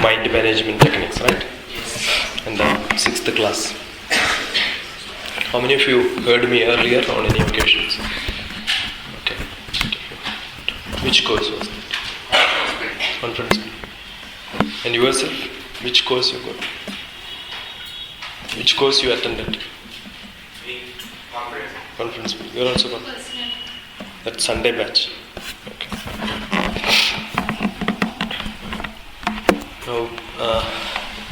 mind management techniques, right? And the 6th class. How many of you heard me earlier on any occasions? Okay. Which course was that? Conference. And yourself? Which course you got? Which course you attended? Conference. You are also gone. That Sunday batch. Okay. Now,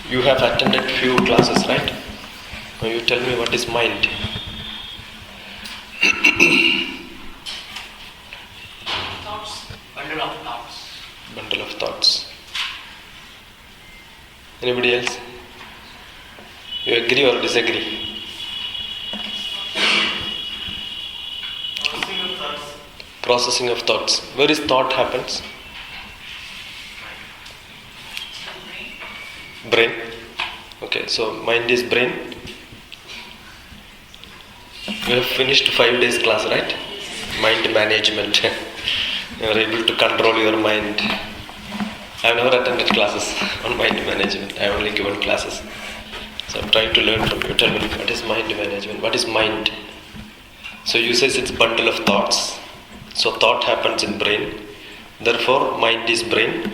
you have attended few classes, right? Now you tell me what is mind. Thoughts. Bundle of thoughts. Bundle of thoughts. Anybody else? You agree or disagree? Processing of thoughts. Processing of thoughts. Where is thought happens? Brain. Okay, so mind is brain. You have finished 5 days class, right? Mind management. You are able to control your mind. I have never attended classes on mind management. I have only given classes. So I am trying to learn from you. Tell me, what is mind management? What is mind? So you say it's bundle of thoughts. So thought happens in brain. Therefore, mind is brain.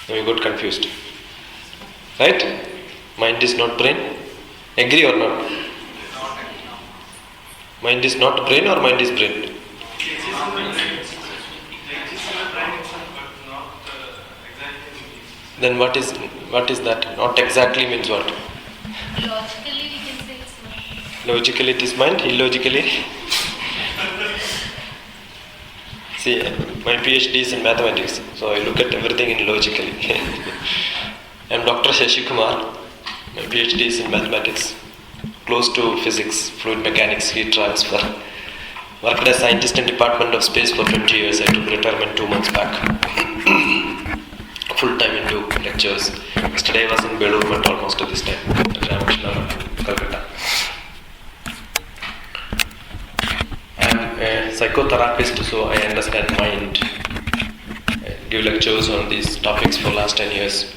Now you got confused. Right? Mind is not brain. Agree or not? Mind is not brain or mind is brain? Then what is that? Not exactly means what? Logically we can say it's mind. Logically it is mind, illogically? See, my PhD is in mathematics, so I look at everything in logically. I am Dr. Shashi Kumar. My PhD is in mathematics, close to physics, fluid mechanics, heat transfer. Worked as scientist in Department of Space for 20 years. I took retirement 2 months back. Full time into lectures. Yesterday I was in Belur Math almost at this time, at Ramakrishna, Calcutta. I am a psychotherapist, so I understand mind. I give lectures on these topics for last 10 years.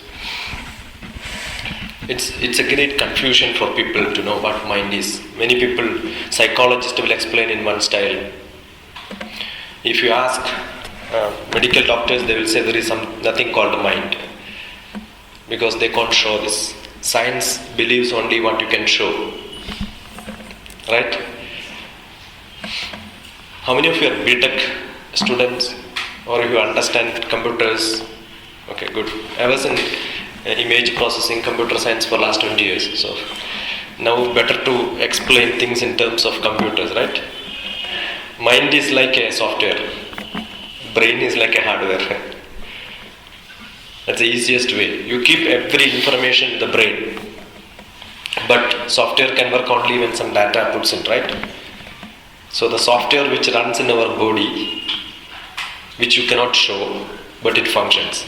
It's a great confusion for people to know what mind is. Many people, psychologists will explain in one style. If you ask medical doctors, they will say there is nothing called mind, because they can't show this. Science believes only what you can show. Right? How many of you are BTech students, or you understand computers? Okay, good. I was in image processing, computer science for last 20 years. So now better to explain things in terms of computers, right? Mind is like a software. Brain is like a hardware. That's the easiest way. You keep every information in the brain, but software can work only when some data puts in, right? So the software which runs in our body, which you cannot show, but it functions.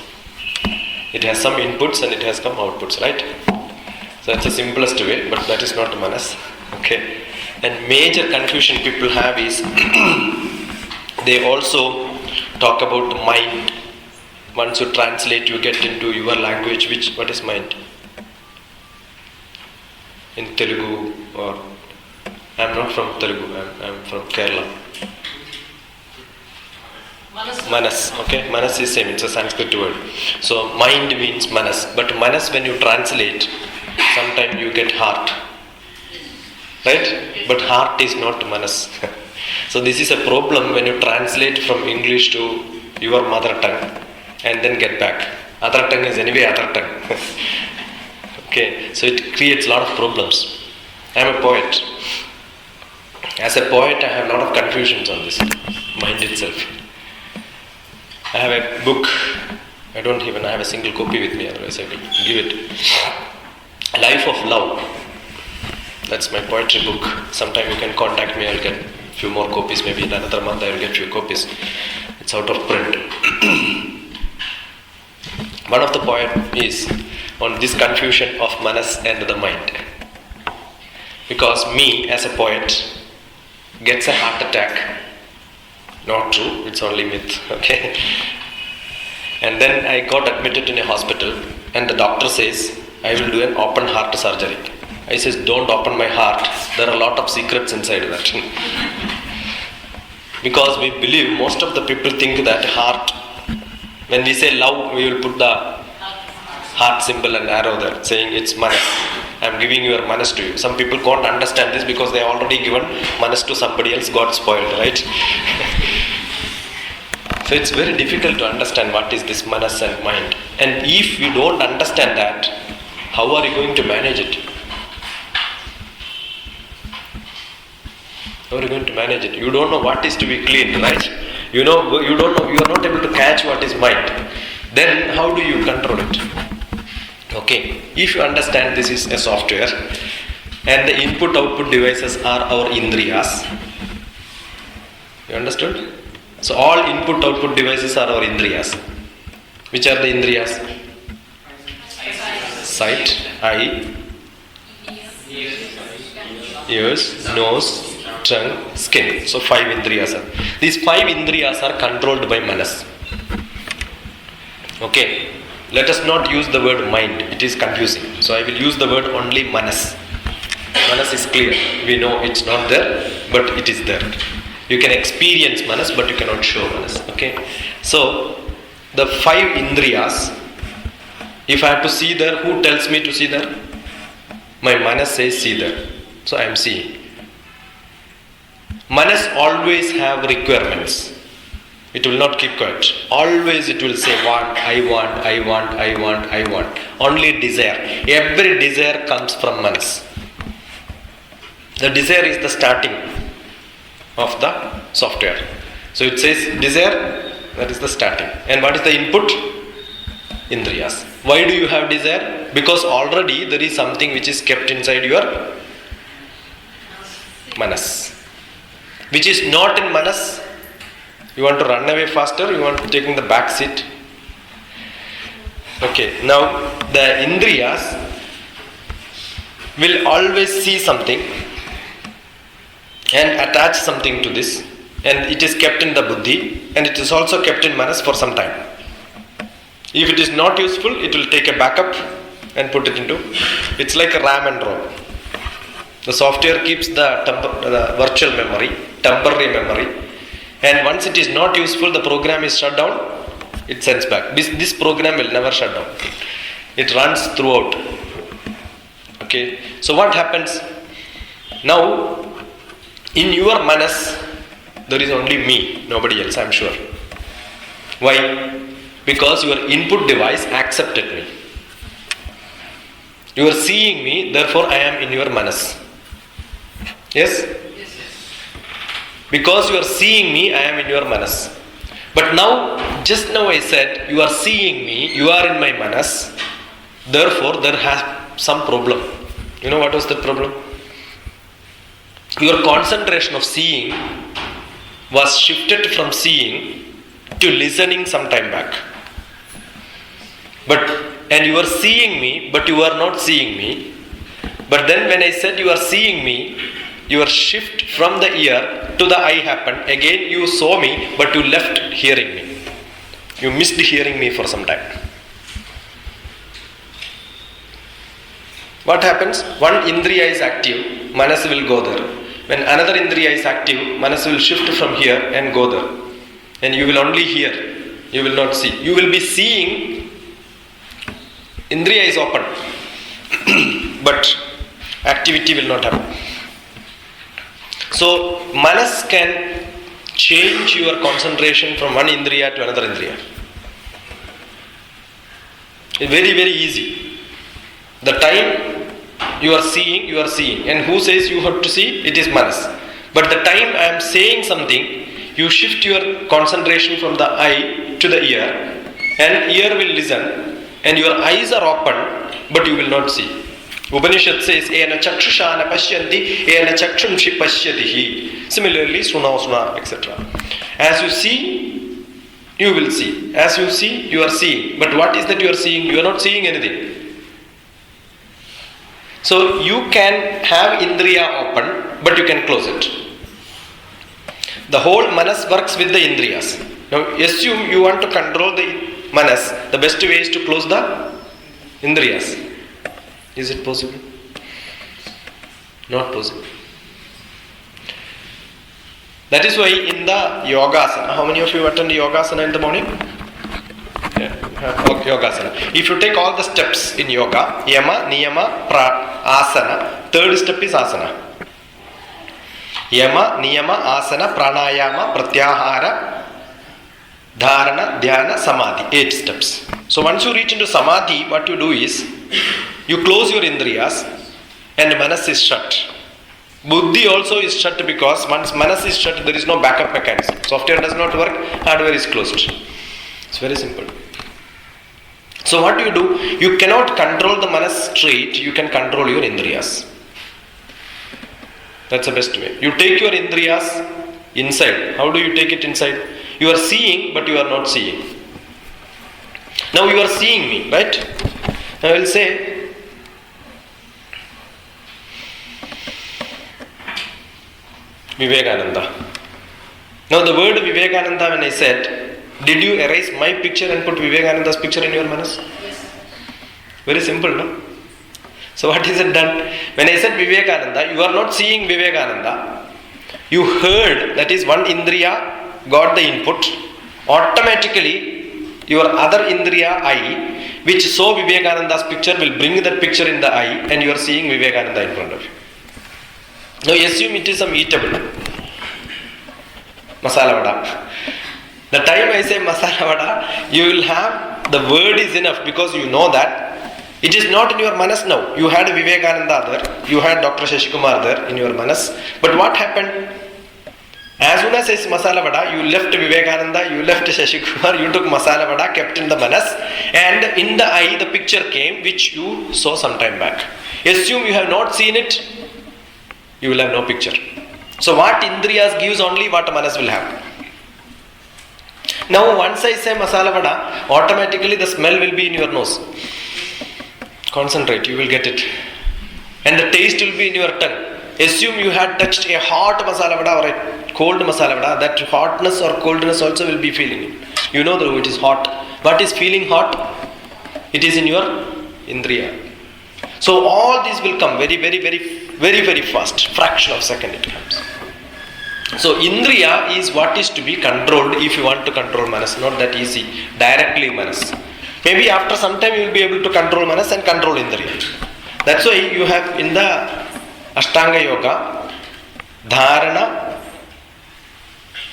It has some inputs and it has some outputs, right? So that's the simplest way, but that is not manas. Okay. And major confusion people have is they also talk about mind. Once you translate, you get into your language, what is mind? In Telugu, or I am not from Telugu, I am from Kerala. Manas, okay? Manas is same, it's a Sanskrit word. So mind means manas, but manas when you translate, sometimes you get heart. Right? But heart is not manas. So this is a problem when you translate from English to your mother tongue and then get back. Other tongue is anyway other tongue. Okay, so it creates a lot of problems. I am a poet. As a poet, I have a lot of confusions on this mind itself. I have a book. I have a single copy with me, otherwise I will give it. Life of Love. That's my poetry book. Sometime you can contact me, I'll get a few more copies. Maybe in another month I will get few copies. It's out of print. One of the poem is on this confusion of manas and the mind. Because me as a poet gets a heart attack. Not true, it's only myth. Okay. And then I got admitted in a hospital, and the doctor says, I will do an open heart surgery. I says, don't open my heart. There are a lot of secrets inside that. Because we believe, most of the people think that heart, when we say love, we will put the heart symbol and arrow there, saying it's manas. I am giving your manas to you. Some people can't understand this because they have already given manas to somebody else, got spoiled, right? So it's very difficult to understand what is this manas and mind. And if you don't understand that, how are you going to manage it? How are you going to manage it? You don't know what is to be cleaned, right? You don't know, you are not able to catch what is mind. Then how do you control it? Okay, if you understand this is a software and the input-output devices are our indriyas. You understood? So all input-output devices are our indriyas. Which are the indriyas? Sight, eye, ears, nose, tongue, skin. So 5 indriyas are. These 5 indriyas are controlled by manas. Okay. Let us not use the word mind. It is confusing. So I will use the word only manas. Manas is clear. We know it's not there, but it is there. You can experience manas, but you cannot show manas. Okay. So the 5 indriyas, if I have to see there, who tells me to see there? My manas says see there. So I am seeing. Manas always have requirements. It will not keep quiet. Always it will say want, I want, I want, I want, I want. Only desire. Every desire comes from manas. The desire is the starting of the software. So it says desire, that is the starting. And what is the input? Indriyas. Why do you have desire? Because already there is something which is kept inside your manas. Which is not in manas. You want to run away faster, you want to take in the back seat. Okay, now the indriyas will always see something and attach something to this, and it is kept in the buddhi and it is also kept in manas for some time. If it is not useful, it will take a backup and put it into, it's like a RAM and ROM. The software keeps the virtual memory, temporary memory. And once it is not useful, the program is shut down, it sends back. This program will never shut down. It runs throughout. Okay. So what happens? Now, in your manas, there is only me, nobody else, I am sure. Why? Because your input device accepted me. You are seeing me, therefore I am in your manas. Yes? Because you are seeing me, I am in your manas. But now, just now I said, you are seeing me, you are in my manas. Therefore, there has some problem. You know what was the problem? Your concentration of seeing was shifted from seeing to listening some time back. And you are seeing me, but you are not seeing me. But then when I said you are seeing me, your shift from the ear to the eye happened. Again you saw me, but you left hearing me. You missed hearing me for some time. What happens? One indriya is active, manas will go there. When another indriya is active, manas will shift from here and go there. And you will only hear, you will not see. You will be seeing, indriya is open, but activity will not happen. So, manas can change your concentration from one indriya to another indriya. It's very, very easy. The time you are seeing, you are seeing. And who says you have to see? It is manas. But the time I am saying something, you shift your concentration from the eye to the ear, and ear will listen, and your eyes are open, but you will not see. Upanishad says, Ena chakshusha pashyanti, ena chakshumshi pashyatihi. Similarly, suna, etc. As you see, you will see. As you see, you are seeing. But what is that you are seeing? You are not seeing anything. So, you can have indriya open, but you can close it. The whole manas works with the indriyas. Now, assume you want to control the manas, the best way is to close the indriyas. Is it possible? Not possible. That is why in the yogasana, how many of you attend yogasana in the morning? Yeah, okay, yogasana. If you take all the steps in yoga, yama, niyama, asana, third step is asana. Yama, niyama, asana, pranayama, pratyahara, dharana, dhyana, samadhi. 8 steps. So once you reach into samadhi, what you do is, you close your indriyas and manas is shut. Buddhi also is shut because once manas is shut, there is no backup mechanism. Software does not work, hardware is closed. It's very simple. So what do? You cannot control the manas straight, you can control your indriyas. That's the best way. You take your indriyas inside. How do you take it inside? You are seeing, but you are not seeing. Now you are seeing me, right? I will say, Vivekananda. Now the word Vivekananda, when I said, did you erase my picture and put Vivekananda's picture in your manas? Yes. Very simple, no? So what is it done? When I said Vivekananda, you are not seeing Vivekananda. You heard, that is one indriya got the input. Automatically, your other indriya eye, which saw Vivekananda's picture, will bring that picture in the eye and you are seeing Vivekananda in front of you. Now assume it is a eatable. Masala vada. The time I say masala vada, you will have, the word is enough because you know that it is not in your manas now. You had Vivekananda there, you had Dr. Shashikumar there in your manas. But what happened? As soon as I say masala vada, you left Vivekananda, you left Shashikumar, you took masala vada, kept in the manas, and in the eye the picture came which you saw some time back. Assume you have not seen it, you will have no picture. So what indriyas gives only what manas will have. Now once I say masala vada, automatically the smell will be in your nose. Concentrate, you will get it. And the taste will be in your tongue. Assume you had touched a hot masala vada or a cold masala vada, that hotness or coldness also will be feeling it. You know that it is hot. What is feeling hot? It is in your indriya. So all these will come very fast. Fraction of a second it comes. So indriya is what is to be controlled if you want to control manas. Not that easy. Directly manas. Maybe after some time you will be able to control manas and control indriya. That's why you have in the Ashtanga Yoga, Dharana,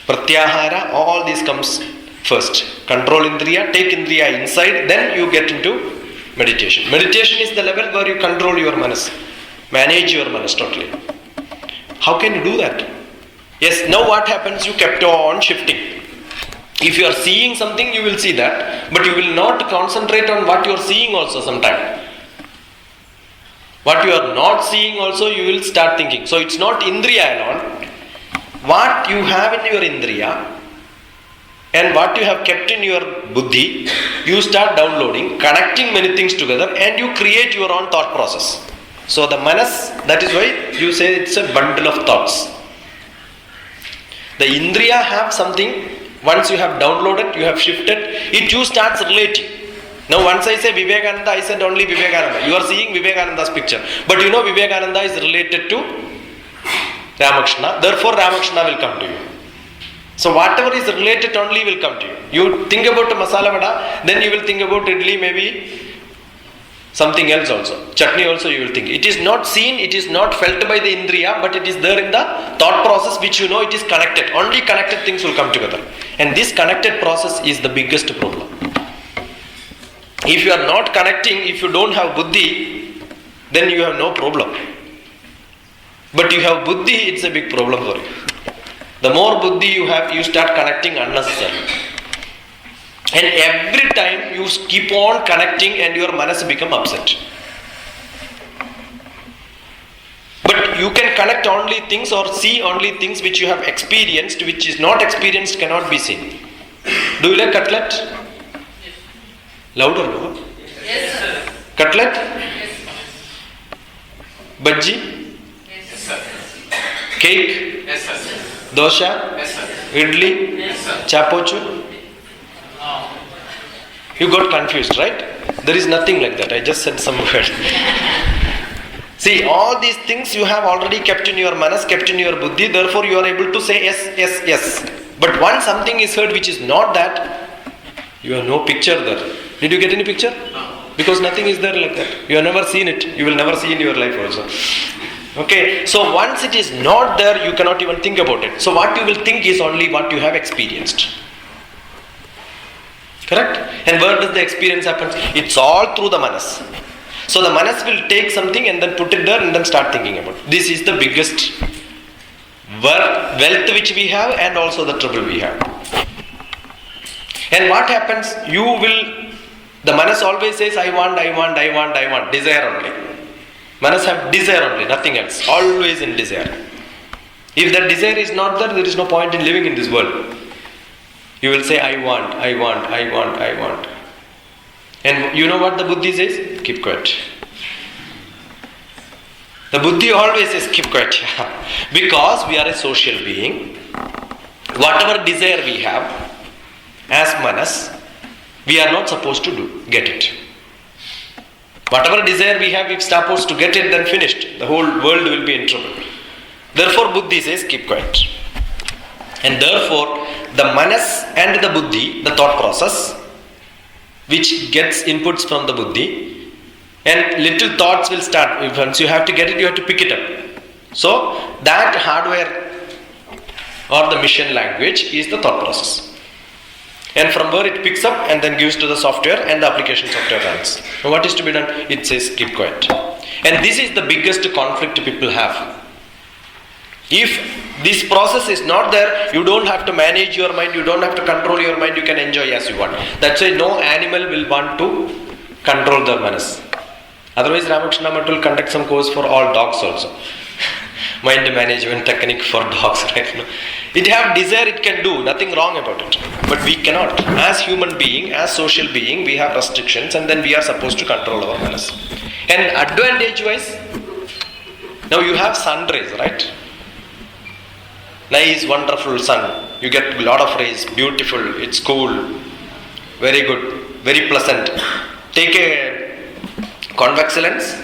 Pratyahara, all these comes first. Control indriya, take indriya inside, then you get into meditation. Meditation is the level where you control your manas. Manage your manas totally. How can you do that? Yes, now what happens? You kept on shifting. If you are seeing something, you will see that, but you will not concentrate on what you are seeing also sometime. What you are not seeing also, you will start thinking. So it's not indriya alone. What you have in your indriya and what you have kept in your buddhi, you start downloading, connecting many things together, and you create your own thought process. So the manas, that is why you say it's a bundle of thoughts. The indriya have something. Once you have downloaded, you have shifted, it you starts relating. Now once I say Vivekananda, I said only Vivekananda. You are seeing Vivekananda's picture. But you know Vivekananda is related to Ramakrishna. Therefore Ramakrishna will come to you. So whatever is related only will come to you. You think about masala vada, then you will think about idli, maybe something else also. Chutney also you will think. It is not seen, it is not felt by the indriya, but it is there in the thought process which you know it is connected. Only connected things will come together. And this connected process is the biggest problem. If you are not connecting, if you don't have buddhi, then you have no problem. But you have buddhi, it's a big problem for you. The more buddhi you have, you start connecting unnecessarily. And every time you keep on connecting and your manas become upset. But you can connect only things or see only things which you have experienced, which is not experienced cannot be seen. Do you like cutlet? Yes. Louder, no? Yes, sir. Cutlet? Yes. Bhaji? Yes, sir. Cake? Yes, sir. Dosha? Yes, sir. Idli? Yes, sir. Chapochu? You got confused, right? There is nothing like that. I just said some word. See, all these things you have already kept in your manas, kept in your buddhi, therefore you are able to say yes, yes, yes. But once something is heard which is not that, you have no picture there. Did you get any picture? No. Because nothing is there like that. You have never seen it. You will never see in your life also. Okay, so once it is not there, you cannot even think about it. So what you will think is only what you have experienced. Correct? And where does the experience happen? It's all through the manas. So the manas will take something and then put it there and then start thinking about it. This is the biggest wealth which we have and also the trouble we have. And what happens? The manas always says, I want, desire only. Manas have desire only, nothing else. Always in desire. If that desire is not there, there is no point in living in this world. You will say, I want. And you know what the buddhi says? Keep quiet. The buddhi always says, keep quiet. Because we are a social being. Whatever desire we have, as manas, we are not supposed to get it. Whatever desire we have, if supposed to get it, then finished. The whole world will be in trouble. Therefore, buddhi says, keep quiet. And therefore, the manas and the buddhi, the thought process, which gets inputs from the buddhi, and little thoughts will start. Once you have to get it, you have to pick it up. So, that hardware or the mission language is the thought process. And from where it picks up and then gives to the software, and the application software runs. Now what is to be done? It says keep quiet. And this is the biggest conflict people have. If this process is not there, you don't have to manage your mind, you don't have to control your mind, you can enjoy as you want. That's why no animal will want to control their manas. Otherwise Ramakrishna will conduct some course for all dogs also. Mind management technique for dogs, right? It have desire, it can do, nothing wrong about it. But we cannot. As human being, as social being, we have restrictions and then we are supposed to control our manas. And advantage wise, now you have sun rays, right? Nice, wonderful sun. You get a lot of rays, beautiful, it's cool, very good, very pleasant. Take a convex lens,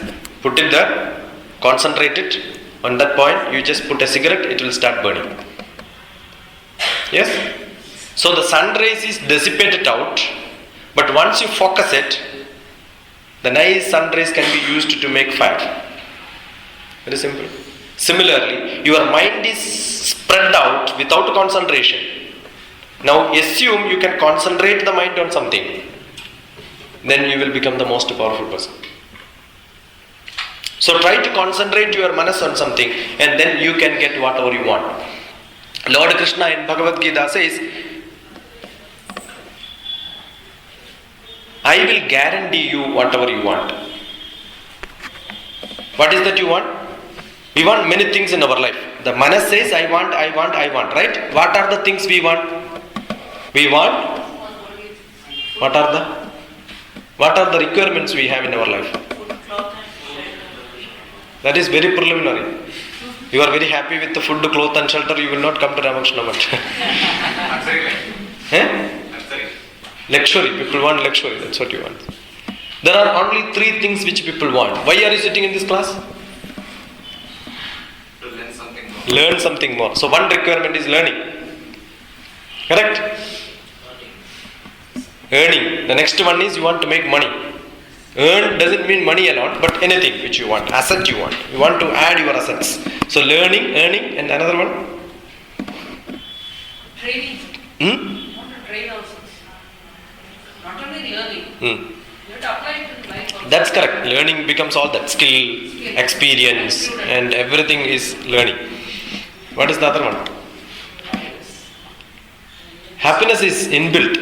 put it there, concentrate it. On that point, you just put a cigarette, it will start burning. Yes? So the sun rays is dissipated out, but once you focus it, the nice sun rays can be used to make fire. Very simple. Similarly, your mind is spread out without concentration. Now assume you can concentrate the mind on something. Then you will become the most powerful person. So try to concentrate your manas on something and then you can get whatever you want. Lord Krishna in Bhagavad Gita says, I will guarantee you whatever you want. What is that you want? We want many things in our life. The manas says, I want, right? What are the things we want? We want? What are the requirements we have in our life? That is very preliminary. You are very happy with the food, cloth and shelter, you will not come to Ramakrishna Math. Luxury. People want luxury, that's what you want. There are only 3 things which people want. Why are you sitting in this class? To learn something more. Learn something more. So one requirement is learning. Correct? Earning. The next one is you want to make money. Earn doesn't mean money alone, but anything which you want, asset you want. You want to add your assets. So learning, earning, and another one? Training. You want to train also. Not only learning. You have to apply it in life also. That's correct. Learning becomes all that. Skill, experience, and everything is learning. What is the other one? Happiness is inbuilt.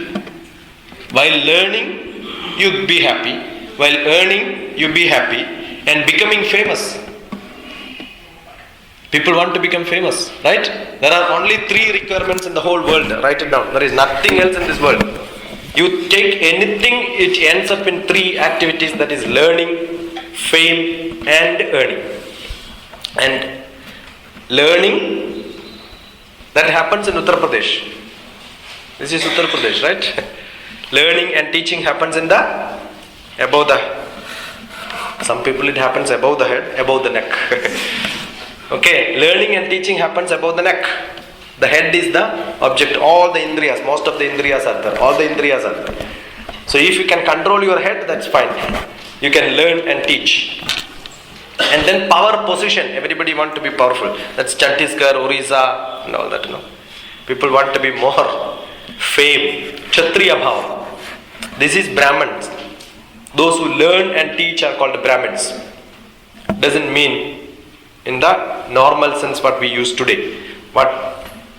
While learning, you be happy. While earning, you be happy. And becoming famous. People want to become famous, right? There are only 3 requirements in the whole world. Write it down. There is nothing else in this world. You take anything, it ends up in 3 activities, that is learning, fame, and earning. And learning, that happens in Uttar Pradesh. This is Uttar Pradesh, right? Learning and teaching happens in the above the. Some people it happens above the head, above the neck. Okay, learning and teaching happens above the neck. The head is the object. All the indriyas, most of the indriyas are there. All the indriyas are there. So if you can control your head, that's fine. You can learn and teach. And then power position. Everybody want to be powerful. That's Chhattisgarh, Orissa, and all that. No. People want to be more fame. Kshatriya bhava. This is Brahmins. Those who learn and teach are called Brahmins. Doesn't mean in the normal sense what we use today. What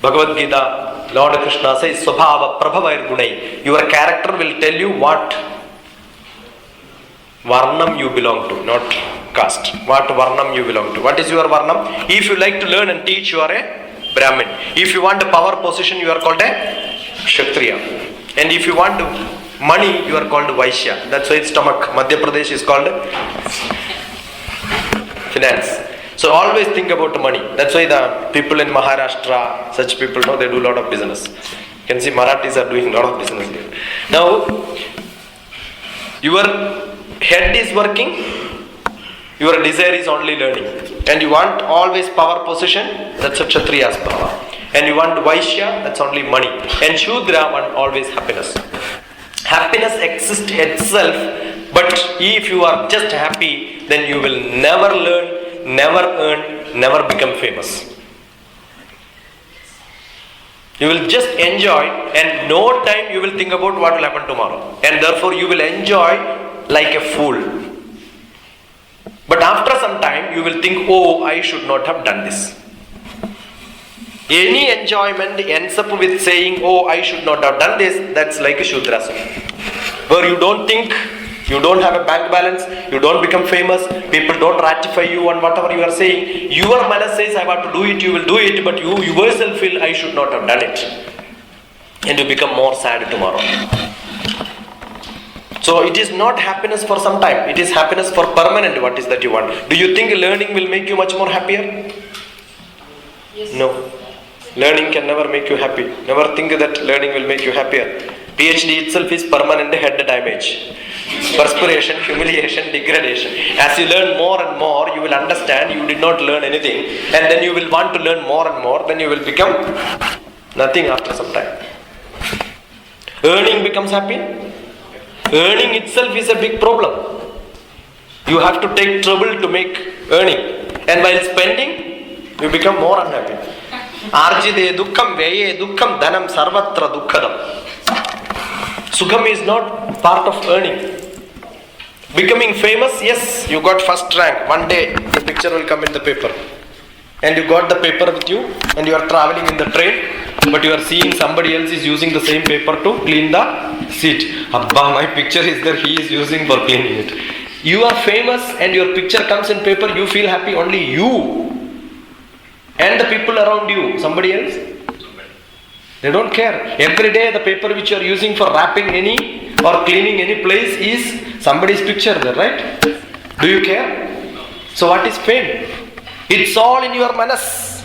Bhagavad Gita, Lord Krishna says, Swabhava Prabhavair Gunai. Your character will tell you what Varnam you belong to, not caste. What Varnam you belong to. What is your Varnam? If you like to learn and teach, you are a Brahmin. If you want a power position, you are called a Kshatriya. And if you want money, you are called Vaishya. That's why stomach. Madhya Pradesh is called finance. So always think about money. That's why the people in Maharashtra, such people, they do a lot of business. You can see Marathis are doing a lot of business here. Now, your head is working, your desire is only learning. And you want always power position, that's a Kshatriya's power. And you want Vaishya, that's only money. And Shudra want always happiness. Happiness exists itself, but if you are just happy, then you will never learn, never earn, never become famous. You will just enjoy, and no time you will think about what will happen tomorrow. And therefore you will enjoy like a fool. But after some time you will think, oh, I should not have done this. Any enjoyment ends up with saying, oh, I should not have done this. That's like a Shudrasana. Where you don't think, you don't have a bank balance, you don't become famous, people don't ratify you on whatever you are saying. Your manas says, I want to do it, you will do it, but you yourself feel, I should not have done it. And you become more sad tomorrow. So it is not happiness for some time, it is happiness for permanent. What is that you want? Do you think learning will make you much more happier? Yes. No. Learning can never make you happy. Never think that learning will make you happier. PhD itself is permanent head damage. Perspiration, humiliation, degradation. As you learn more and more, you will understand you did not learn anything. And then you will want to learn more and more. Then you will become nothing after some time. Earning becomes happy. Earning itself is a big problem. You have to take trouble to make earning. And while spending, you become more unhappy. Arjide dukkham veye dukkham dhanam sarvatra dukkhadam. Sukham is not part of earning. Becoming famous, yes, you got first rank. One day the picture will come in the paper. And you got the paper with you and you are traveling in the train, but you are seeing somebody else is using the same paper to clean the seat. Abba, my picture is there, he is using for cleaning it. You are famous and your picture comes in paper, you feel happy, only you. And the people around you, somebody else? They don't care. Every day the paper which you are using for wrapping any or cleaning any place is somebody's picture there, right? Do you care? So what is fame? It's all in your manas,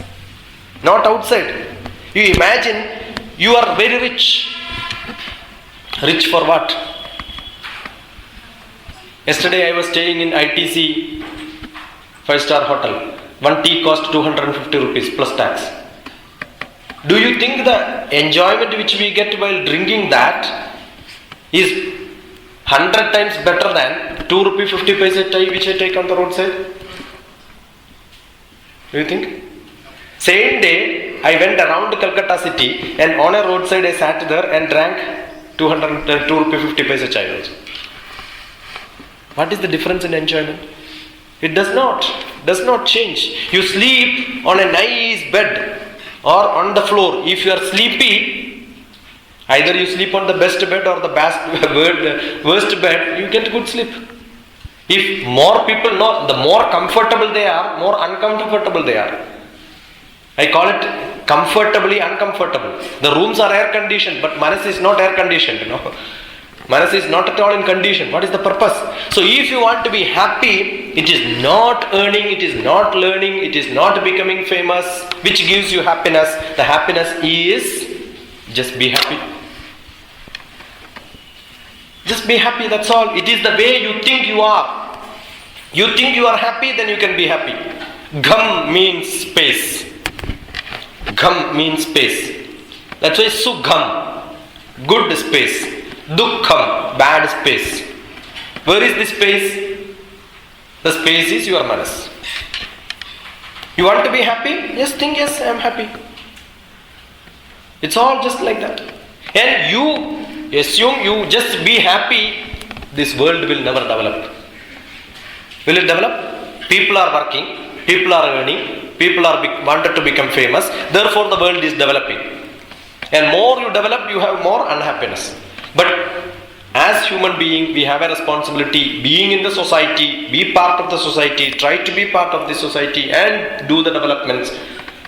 not outside. You imagine you are very rich. Rich for what? Yesterday I was staying in ITC 5-star hotel. One tea cost 250 rupees plus tax. Do you think the enjoyment which we get while drinking that is 100 times better than 2 rupee 50 paise chai which I take on the roadside? Do you think? Same day I went around Calcutta city and on a roadside I sat there and drank 2 rupee 50 paise chai also. What is the difference in enjoyment? It does not change. You sleep on a nice bed or on the floor. If you are sleepy, either you sleep on the best bed or the worst bed, you get good sleep. If more people know, the more comfortable they are, more uncomfortable they are. I call it comfortably uncomfortable. The rooms are air conditioned, but Manas is not air conditioned, Manas is not at all in condition. What is the purpose? So if you want to be happy, it is not earning, it is not learning, it is not becoming famous, which gives you happiness. The happiness is just be happy. Just be happy, that's all. It is the way you think you are. You think you are happy, then you can be happy. Gham means space. Gham means space. That's why Sugham, good space. Dukkham, bad space. Where is the space? The space is your manas. You want to be happy? Just think, yes, I am happy. It's all just like that. And you assume you just be happy, this world will never develop. Will it develop? People are working, people are earning, people are wanted to become famous, therefore the world is developing. And more you develop, you have more unhappiness. But as human being, we have a responsibility, being in the society, be part of the society, try to be part of the society and do the developments.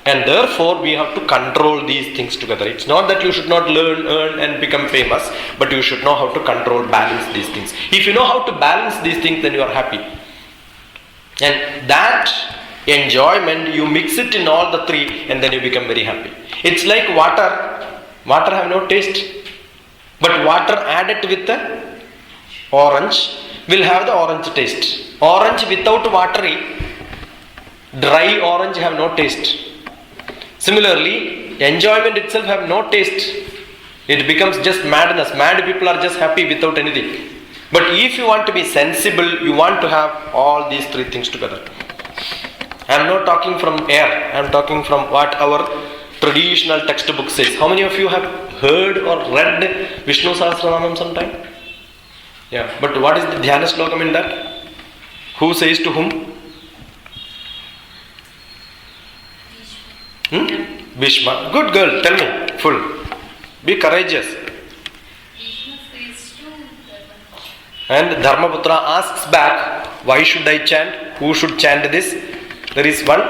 And therefore, we have to control these things together. It's not that you should not learn, earn and become famous, but you should know how to control, balance these things. If you know how to balance these things, then you are happy. And that enjoyment, you mix it in all the three and then you become very happy. It's like water. Water have no taste. But water added with the orange will have the orange taste. Orange without watery, dry orange have no taste. Similarly, enjoyment itself have no taste. It becomes just madness. Mad people are just happy without anything. But if you want to be sensible, you want to have all these three things together. I am not talking from air. I am talking from what our traditional textbook says. How many of you have heard or read Vishnu Sahasranamam sometime? Yeah, but what is the Dhyana Slokam in that? Who says to whom? Bhishma. Good girl, tell me, full. Be courageous. Krishna says to Dharma. And Dharmaputra asks back, why should I chant? Who should chant this? There is one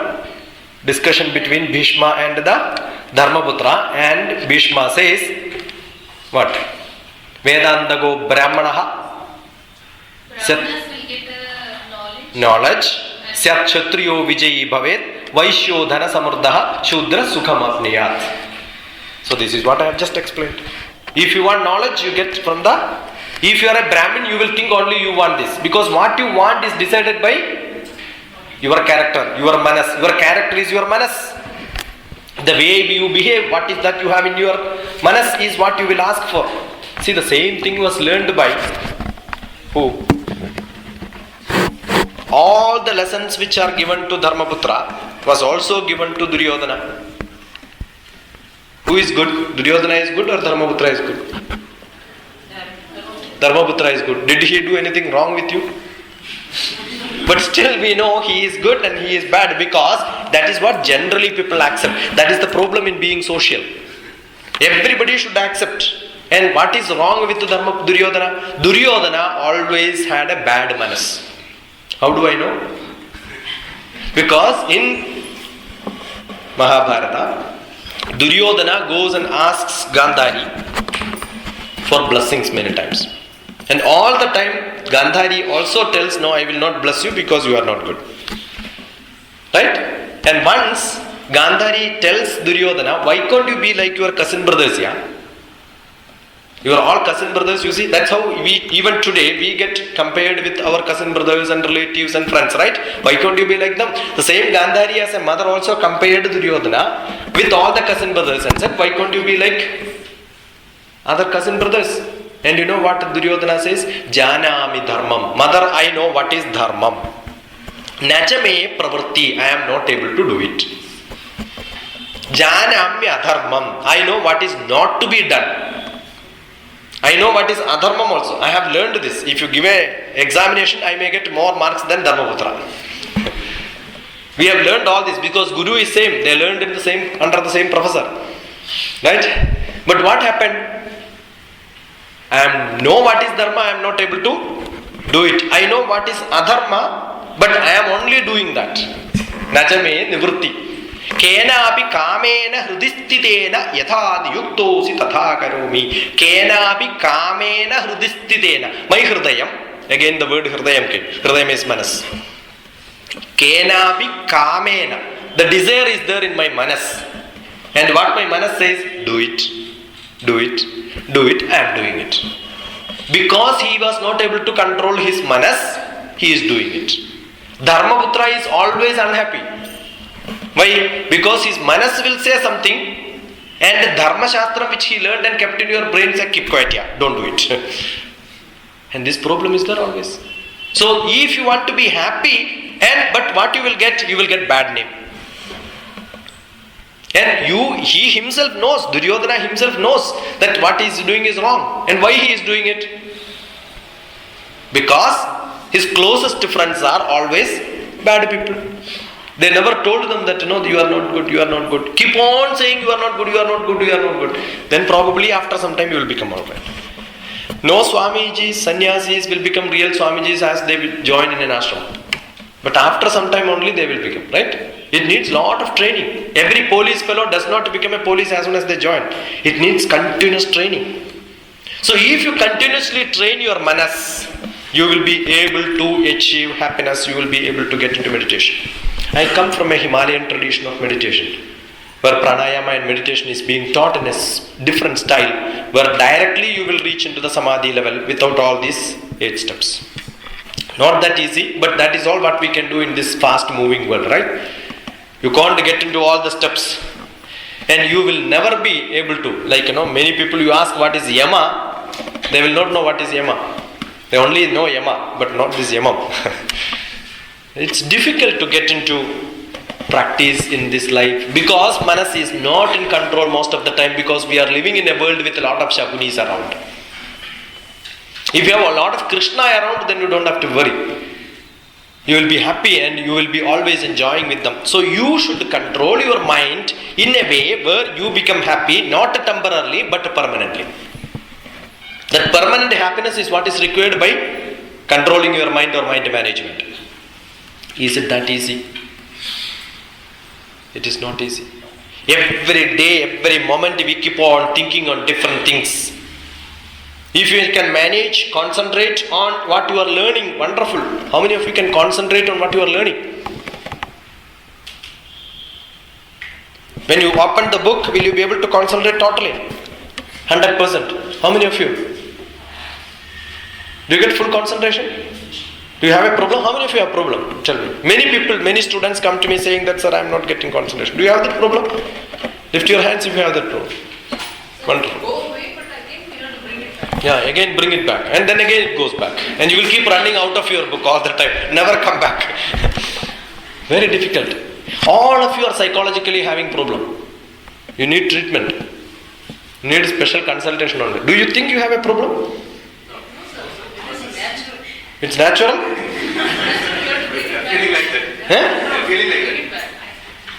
discussion between Bhishma and the Dharmaputra, and Bhishma says, what? Vedantago Brahmanaha. Brahmanas will get knowledge. Knowledge. Syat Kshatriyo Vijayi Bhavet. Vaishyo Dhana Samurdhaha Shudra Sukhamapniyat. So this is what I have just explained. If you want knowledge, you get from the... If you are a Brahmin, you will think only you want this. Because what you want is decided by your character, your manas. Your character is your manas. The way you behave, what is that you have in your manas is what you will ask for. See, the same thing was learned by who? All the lessons which are given to Dharmaputra was also given to Duryodhana. Who is good? Duryodhana is good or Dharmaputra is good? Dharmaputra is good. Did he do anything wrong with you? But still we know he is good and he is bad, because that is what generally people accept. That is the problem in being social. Everybody should accept. And what is wrong with Duryodhana? Duryodhana always had a bad manas. How do I know? Because in Mahabharata, Duryodhana goes and asks Gandhari for blessings many times. And all the time Gandhari also tells, no, I will not bless you because you are not good. Right? And once Gandhari tells Duryodhana, why can't you be like your cousin brothers, yeah? You are all cousin brothers, you see. That's how even today, we get compared with our cousin brothers and relatives and friends, right? Why can't you be like them? The same Gandhari as a mother also compared Duryodhana with all the cousin brothers and said, why can't you be like other cousin brothers? And you know what Duryodhana says? Janami dharmam. Mother, I know what is dharmam. Nachame pravritti. I am not able to do it. Janami adharmam. I know what is not to be done. I know what is adharmam also. I have learned this. If you give a examination, I may get more marks than Dharmaputra. We have learned all this because Guru is same. They learned in the same, under the same professor. Right? But what happened? I know what is dharma, I am not able to do it. I know what is adharma, but I am only doing that. Nachame nivrutti. Kenapi kamena hrudistitena yathad yuktosi tatha karomi. Kenapi kamena hrudistitena. My hridayam, again the word hridayam came. Hridayam is manas. Kenapi kamena. The desire is there in my manas. And what my manas says, do it, do it, do it, I am doing it. Because he was not able to control his manas, he is doing it. Dharmaputra is always unhappy. Why? Because his manas will say something, and the dharma shastra which he learned and kept in your brain says, keep quiet, yeah, don't do it. And this problem is there always. So if you want to be happy, but what you will get bad name. And he himself knows, Duryodhana himself knows that what he is doing is wrong. And why he is doing it? Because his closest friends are always bad people. They never told them that, no, you are not good, you are not good. Keep on saying you are not good, you are not good, you are not good. Then probably after some time you will become alright. No Swamijis, Sannyasis will become real Swamijis as they will join in an ashram. But after some time only they will become, right? It needs lot of training. Every police fellow does not become a police as soon as they join. It needs continuous training. So if you continuously train your manas, you will be able to achieve happiness, you will be able to get into meditation. I come from a Himalayan tradition of meditation, where pranayama and meditation is being taught in a different style, where directly you will reach into the samadhi level without all these 8 steps. Not that easy, but that is all what we can do in this fast moving world, right? You can't get into all the steps, and you will never be able to. Many people you ask what is yama, they will not know what is yama. They only know yama, but not this yama. It's difficult to get into practice in this life because manas is not in control most of the time, because we are living in a world with a lot of shakunis around. If you have a lot of Krishna around, then you don't have to worry. You will be happy and you will be always enjoying with them. So you should control your mind in a way where you become happy, not temporarily but permanently. That permanent happiness is what is required by controlling your mind or mind management. Is it that easy? It is not easy. Every day, every moment we keep on thinking on different things. If you can manage, concentrate on what you are learning, wonderful. How many of you can concentrate on what you are learning? When you open the book, will you be able to concentrate totally? 100%. How many of you? Do you get full concentration? Do you have a problem? How many of you have a problem? Tell me. Many students come to me saying that, sir, I am not getting concentration. Do you have that problem? Lift your hands if you have that problem. Wonderful. Go away, but again we have to bring it back. Yeah, again bring it back. And then again it goes back. And you will keep running out of your book all the time. Never come back. Very difficult. All of you are psychologically having problem. You need treatment. You need special consultation on it. Do you think you have a problem? It's natural? Feeling like that. Huh? Feeling like that.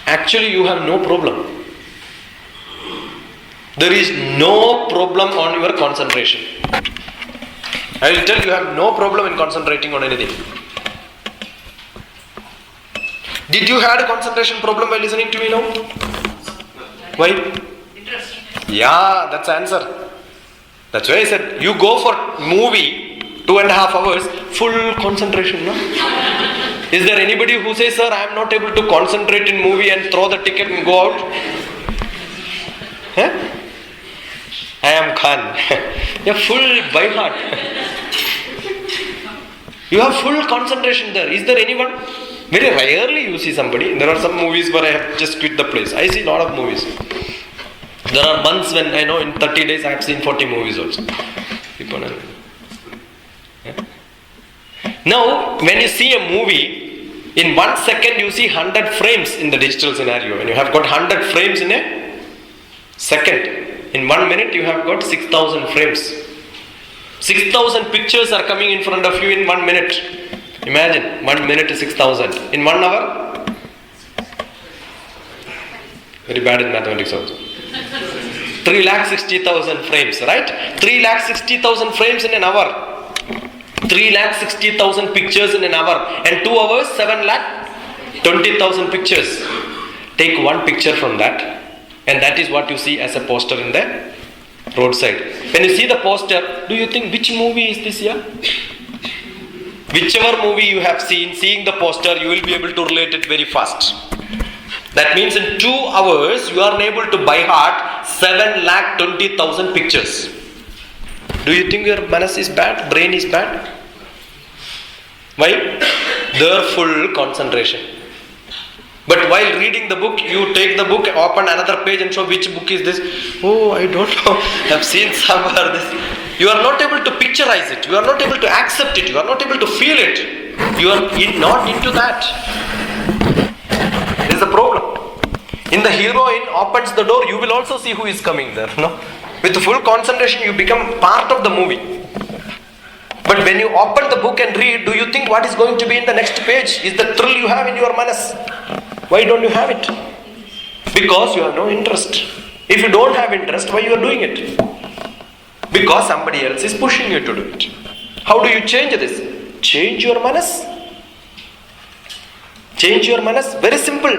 Actually, you have no problem. There is no problem on your concentration. I will tell you, have no problem in concentrating on anything. Did you have a concentration problem by listening to me now? Why? Interest. Yeah, that's the answer. That's why I said, you go for movie, 2.5 hours, full concentration, no? Is there anybody who says, sir, I am not able to concentrate in movie and throw the ticket and go out? Huh? I am Khan. You have full by heart. You have full concentration there. Is there anyone? Very rarely you see somebody. There are some movies where I have just quit the place. I see a lot of movies. There are months when I know in 30 days I have seen 40 movies also. Keep on. Now, when you see a movie, in 1 second you see 100 frames in the digital scenario. When you have got 100 frames in a second, in 1 minute you have got 6,000 frames. 6,000 pictures are coming in front of you in 1 minute. Imagine, 1 minute is 6,000. In 1 hour? Very bad in mathematics also. 3,60,000 frames, right? 3,60,000 frames in an hour. 3,60,000 pictures in an hour. And 2 hours, 7,20,000 pictures. Take one picture from that, and that is what you see as a poster in the roadside. When you see the poster, do you think which movie is this here? Whichever movie you have seen, seeing the poster, you will be able to relate it very fast. That means in 2 hours, you are able to by heart 7,20,000 pictures. Do you think your manas is bad? Brain is bad? Why? Their full concentration. But while reading the book, you take the book, open another page and show which book is this. Oh, I don't know. I've seen somewhere this. You are not able to picturize it. You are not able to accept it. You are not able to feel it. You are not into that. This is the problem. In the heroine opens the door, you will also see who is coming there. No? With full concentration, you become part of the movie. But when you open the book and read, do you think what is going to be in the next page is the thrill you have in your manas? Why don't you have it? Because you have no interest. If you don't have interest, why you are doing it? Because somebody else is pushing you to do it. How do you change this? Change your manas. Change your manas. Very simple.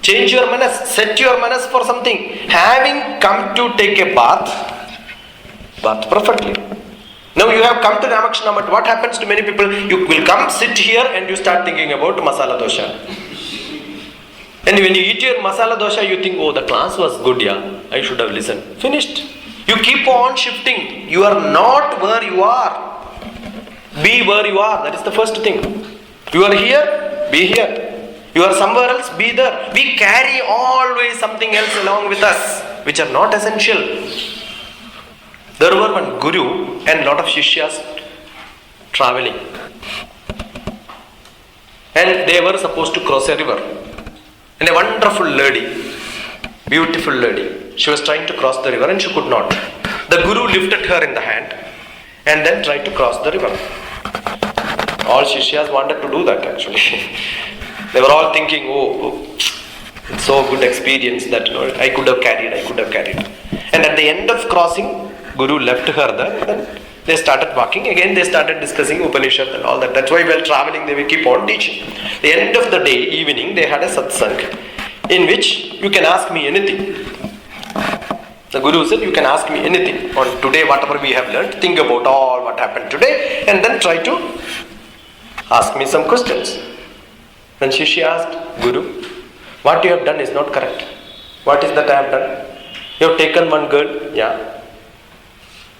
Change your manas. Set your manas for something. Having come to take a bath perfectly. Now you have come to Ramakrishna, but what happens to many people? You will come, sit here and you start thinking about masala dosha. And when you eat your masala dosha, you think, oh, the class was good, yeah, I should have listened. Finished. You keep on shifting. You are not where you are. Be where you are. That is the first thing. You are here, be here. You are somewhere else, be there. We carry always something else along with us, which are not essential. There were one guru and lot of shishyas traveling. And they were supposed to cross a river. And a wonderful lady, beautiful lady, she was trying to cross the river and she could not. The guru lifted her in the hand and then tried to cross the river. All shishyas wanted to do that actually. They were all thinking, oh, it's so good experience that I could have carried. And at the end of crossing, Guru left her there. Then they started walking. Again they started discussing Upanishad and all that. That's why while traveling they will keep on teaching. The end of the day, evening, they had a satsang in which you can ask me anything. The Guru said, you can ask me anything. On today, whatever we have learned, think about all what happened today and then try to ask me some questions. Then Shishya asked, Guru, what you have done is not correct. What is that I have done? You have taken one girl, yeah.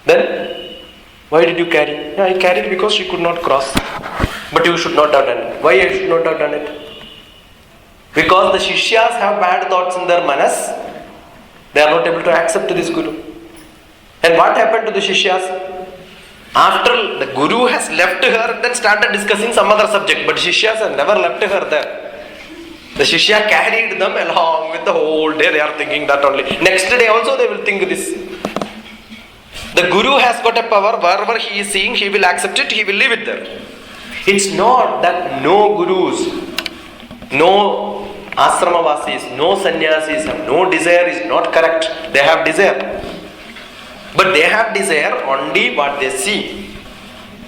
Then, why did you carry? Yeah, I carried because she could not cross. But you should not have done it. Why I should not have done it? Because the Shishyas have bad thoughts in their manas. They are not able to accept this Guru. And what happened to the Shishyas? After the Guru has left her, then started discussing some other subject. But Shishyas have never left her there. The Shishya carried them along with the whole day. They are thinking that only. Next day also they will think this. The Guru has got a power. Wherever he is seeing, he will accept it. He will leave it there. It's not that no Gurus, no Asramavasis, no Sannyasis have no desire is not correct. They have desire. But they have desire only what they see.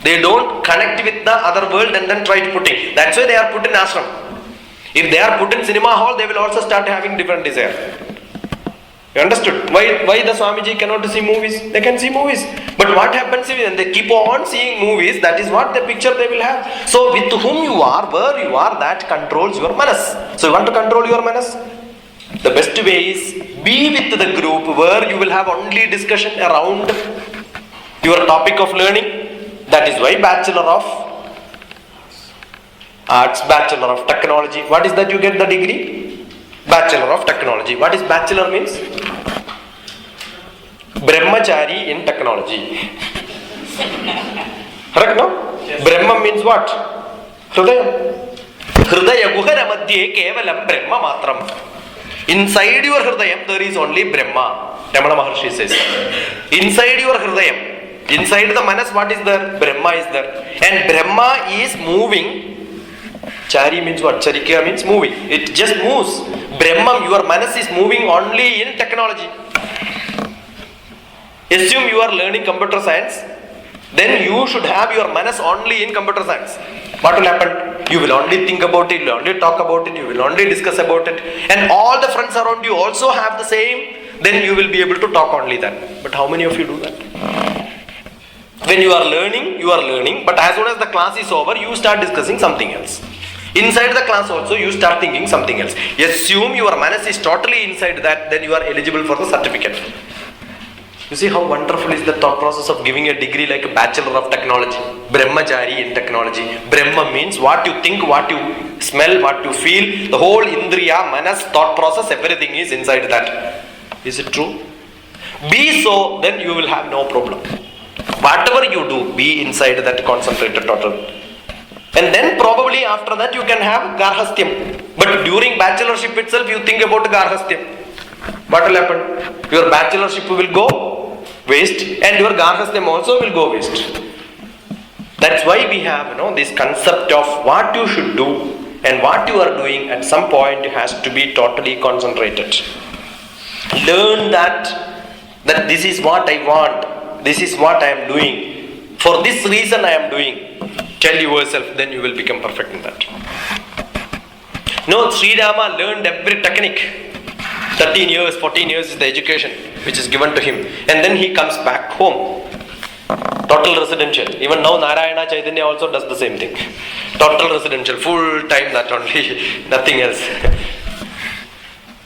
They don't connect with the other world and then try to put in. That's why they are put in ashram. If they are put in cinema hall, they will also start having different desire. You understood? Why the Swamiji cannot see movies? They can see movies. But what happens when they keep on seeing movies, that is what the picture they will have. So with whom you are, where you are, that controls your manas. So you want to control your manas? The best way is be with the group where you will have only discussion around your topic of learning. That is why Bachelor of Arts, Bachelor of Technology. What is that you get the degree? Bachelor of Technology. What is Bachelor means? Brahmachari in technology. Correct, no? Yes. Brahma means what? Hridaya. Hridaya guhara madhye kevalam Brahma matram. Inside your Hridayam there is only Brahma. Ramana Maharshi says. Inside your Hridayam, inside the manas, what is there? Brahma is there. And Brahma is moving. Chari means what? Charikya means moving. It just moves. Brahman, your manas is moving only in technology. Assume you are learning computer science, then you should have your manas only in computer science. What will happen? You will only think about it, you will only talk about it, you will only discuss about it. And all the friends around you also have the same, then you will be able to talk only that. But how many of you do that? When you are learning, but as soon as the class is over, you start discussing something else. Inside the class also, you start thinking something else. Assume your manas is totally inside that, then you are eligible for the certificate. You see how wonderful is the thought process of giving a degree like a Bachelor of Technology, Brahmachari in technology. Brahma means what you think, what you smell, what you feel, the whole Indriya, Manas, thought process, everything is inside that. Is it true? Be so, then you will have no problem. Whatever you do, be inside that concentrated total. And then probably after that you can have Garhasthyam. But during bachelorship itself you think about Garhasthyam. What will happen? Your bachelorship will go waste and your Garhasthyam also will go waste. That's why we have this concept of what you should do and what you are doing at some point has to be totally concentrated. Learn that this is what I want, this is what I am doing, for this reason I am doing. Tell yourself, then you will become perfect in that. No, Sri Rama learned every technique. 13 years, 14 years is the education which is given to him. And then he comes back home. Total residential. Even now Narayana Chaitanya also does the same thing. Total residential, full time that only, nothing else.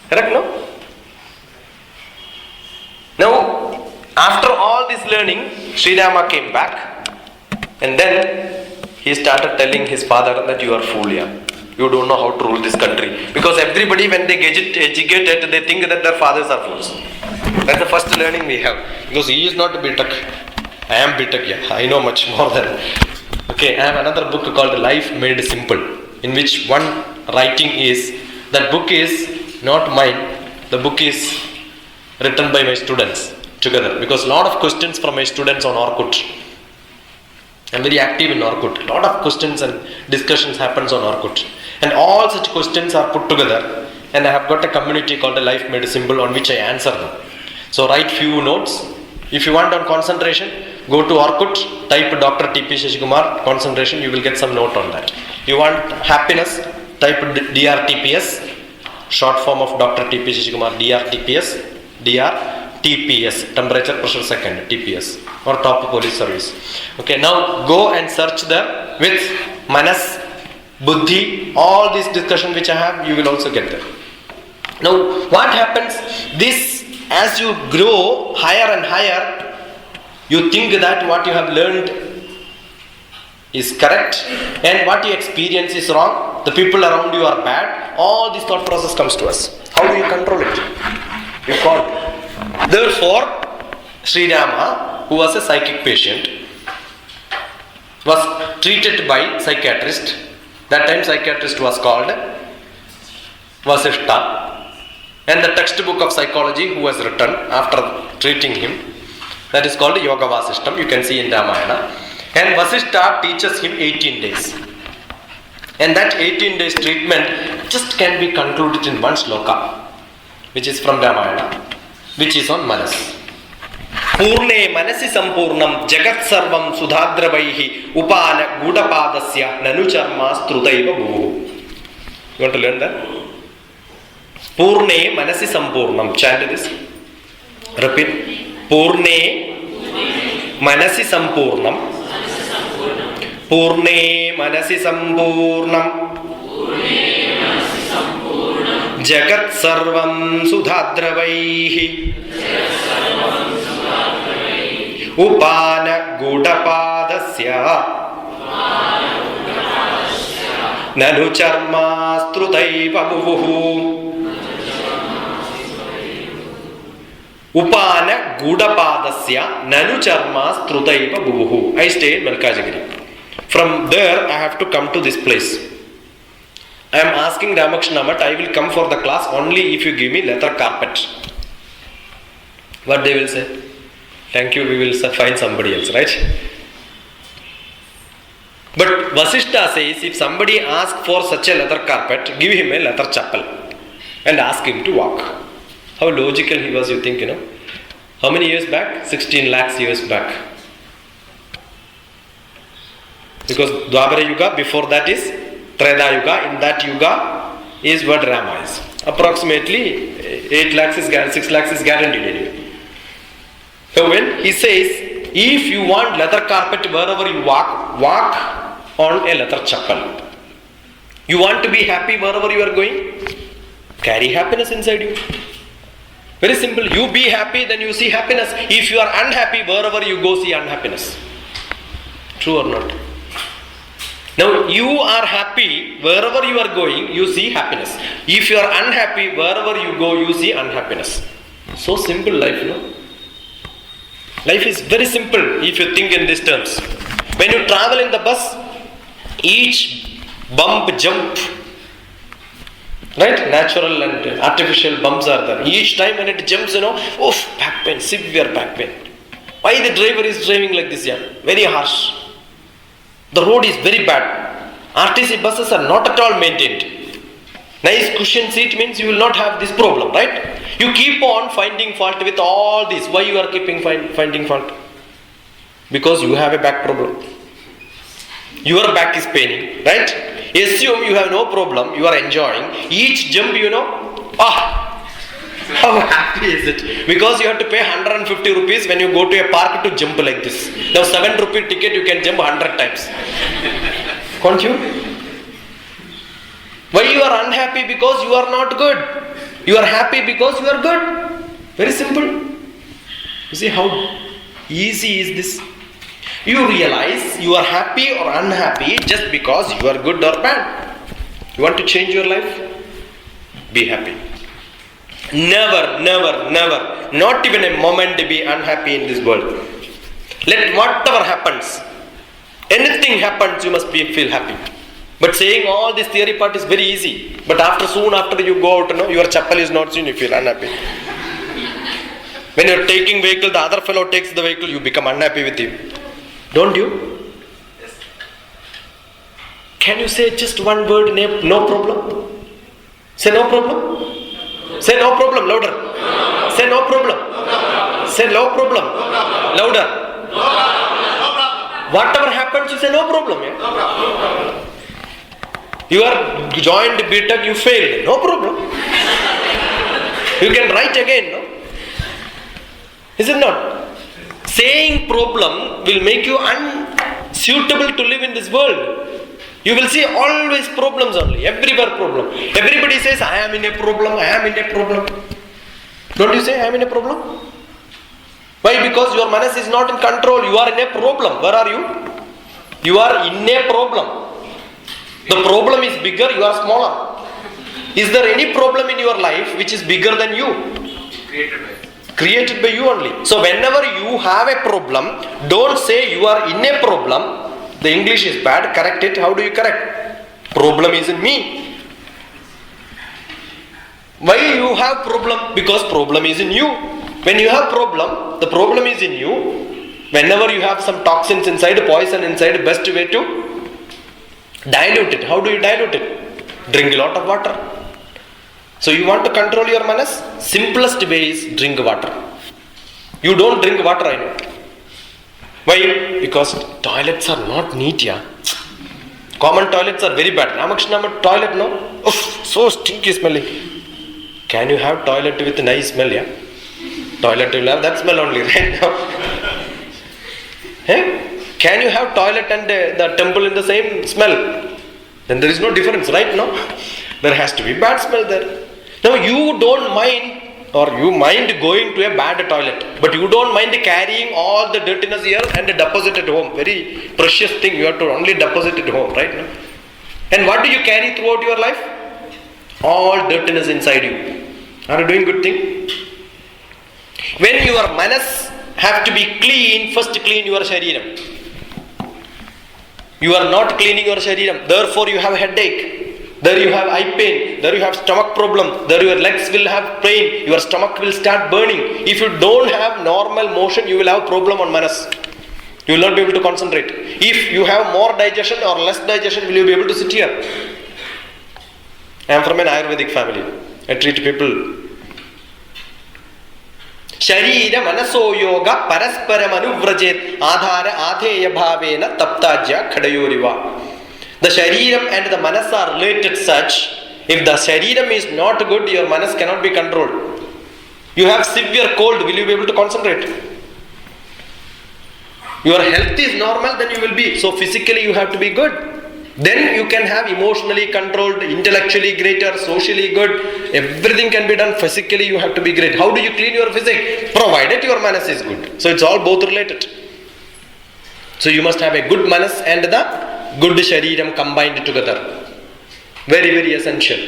Correct, no? Now, after all this learning, Sri Rama came back and then he started telling his father that you are fool, yeah. You don't know how to rule this country. Because everybody when they get educated, they think that their fathers are fools. That's the first learning we have. Because he is not B.Tech. I am B.Tech, yeah. I know much more than. Okay, I have another book called Life Made Simple, in which one writing is, that book is not mine. The book is written by my students together. Because a lot of questions from my students on Orkut. I am very active in Orkut. A lot of questions and discussions happens on Orkut. And all such questions are put together. And I have got a community called a Life Made Simple on which I answer them. So write few notes. If you want on concentration, go to Orkut, type DrTPS concentration, you will get some note on that. You want happiness, type DrTPS, short form of DrTPS, DrTPS, DrTPS, temperature pressure second, TPS, or top police service. Okay, now go and search there with Manas, Buddhi, all this discussion which I have, you will also get there. Now, what happens? This, as you grow higher and higher, you think that what you have learned is correct and what you experience is wrong, the people around you are bad, all this thought process comes to us. How do you control it? You can't. Therefore, Sri Rama, who was a psychic patient, was treated by psychiatrist. That time psychiatrist was called Vasishta, and the textbook of psychology who was written after treating him, that is called Yoga Vasishtam, you can see in Ramayana. And Vasishta teaches him 18 days. And that 18 days treatment just can be concluded in one sloka, which is from Ramayana, which is on Manas. Purne manasi sampurnam jagat sarvam sudhadravaihi upana gudapadasya nanucharma strudaiva bhuvu. You want to learn that? Purne manasi sampurnam. Chant this. Repeat. Purne manasi sampurnam. Purne manasi sampurnam. Jagat sarvam sudhadravaihi upana gudapadasya nanu charma strudaiva bhuvuhu. Upana gudapadasya nanu charma strudaiva bhuvuhu. I stay in Malkajagiri. From there I have to come to this place. I am asking Ramakrishna, but I will come for the class only if you give me leather carpet. What they will say? Thank you, we will find somebody else, right? But Vasishta says, if somebody asks for such a leather carpet, give him a leather chapel and ask him to walk. How logical he was, you think, How many years back? 16 lakhs years back. Because Dwapara Yuga, before that is Treta Yuga. In that Yuga is what Rama is. Approximately 8 lakhs is 6 lakhs is guaranteed anyway. So when he says, if you want leather carpet wherever you walk, walk on a leather chapel. You want to be happy wherever you are going? Carry happiness inside you. Very simple. You be happy, then you see happiness. If you are unhappy, wherever you go, see unhappiness. True or not? Now, you are happy, wherever you are going, you see happiness. If you are unhappy, wherever you go, you see unhappiness. So simple life, no? Life is very simple if you think in these terms. When you travel in the bus, each bump, jump, right? Natural and artificial bumps are there. Each time when it jumps, oof, back pain, severe back pain. Why the driver is driving like this? Yeah, very harsh. The road is very bad. RTC buses are not at all maintained. Nice cushion seat means you will not have this problem, right? You keep on finding fault with all this. Why you are keeping finding fault? Because you have a back problem. Your back is paining, right? Assume you have no problem, you are enjoying. Each jump, how happy is it? Because you have to pay 150 rupees when you go to a park to jump like this. Now 7 rupee ticket, you can jump 100 times. Can't you? Why you are unhappy? Because you are not good. You are happy because you are good. Very simple. You see how easy is this? You realize you are happy or unhappy just because you are good or bad. You want to change your life? Be happy. Never, never, never, not even a moment be unhappy in this world. Let whatever happens, anything happens, you must feel happy. But saying all this theory part is very easy. But soon after you go out, your chapel is not seen, you feel unhappy. When you are taking vehicle, the other fellow takes the vehicle, you become unhappy with him. Don't you? Can you say just one word, no problem? Say no problem. Say no problem, louder. No. Say no problem. No. Say no problem. No. Louder. No. Whatever happens, you say no problem. Yeah? No problem. You are joined BTech, you failed. No problem. You can write again, no? Is it not? Saying problem will make you unsuitable to live in this world. You will see always problems only, everywhere problem. Everybody says, I am in a problem, I am in a problem. Don't you say, I am in a problem? Why? Because your manas is not in control, you are in a problem. Where are you? You are in a problem. The problem is bigger, you are smaller. Is there any problem in your life which is bigger than you? Created by you only. So whenever you have a problem, don't say you are in a problem. The English is bad, correct it. How do you correct? Problem is in me. Why you have problem? Because problem is in you. When you have problem, the problem is in you. Whenever you have some toxins inside, poison inside, best way to dilute it. How do you dilute it? Drink a lot of water. So you want to control your manas? Simplest way is drink water. You don't drink water, I know. Why? Because toilets are not neat, yeah. Common toilets are very bad. Ramakrishna toilet, no? Oof, so stinky smelling. Can you have toilet with nice smell, yeah? Toilet will have that smell only, right now. Hey? Can you have toilet and the temple in the same smell? Then there is no difference, right now. There has to be bad smell there. Now you don't mind, or you mind going to a bad toilet, but you don't mind carrying all the dirtiness here and deposit at home. Very precious thing, you have to only deposit at home, right now. And what do you carry throughout your life? All dirtiness inside you. Are you doing good thing? When your manas have to be clean, first clean your shariram. You are not cleaning your shariram, therefore you have headache. There you have eye pain, there you have stomach problem, there your legs will have pain, your stomach will start burning. If you don't have normal motion, you will have problem on manas. You will not be able to concentrate. If you have more digestion or less digestion, will you be able to sit here? I am from an Ayurvedic family. I treat people. Sharira manaso yoga parasparam anuvrajet adhara adheya bhavena taptajya khadayoriva. The shariram and the manas are related such, if the shariram is not good, your manas cannot be controlled. You have severe cold, will you be able to concentrate? Your health is normal, then you will be. So physically you have to be good. Then you can have emotionally controlled, intellectually greater, socially good. Everything can be done. Physically you have to be great. How do you clean your physique? Provided your manas is good. So it's all both related. So you must have a good manas and the good shariram combined together. Very, very essential.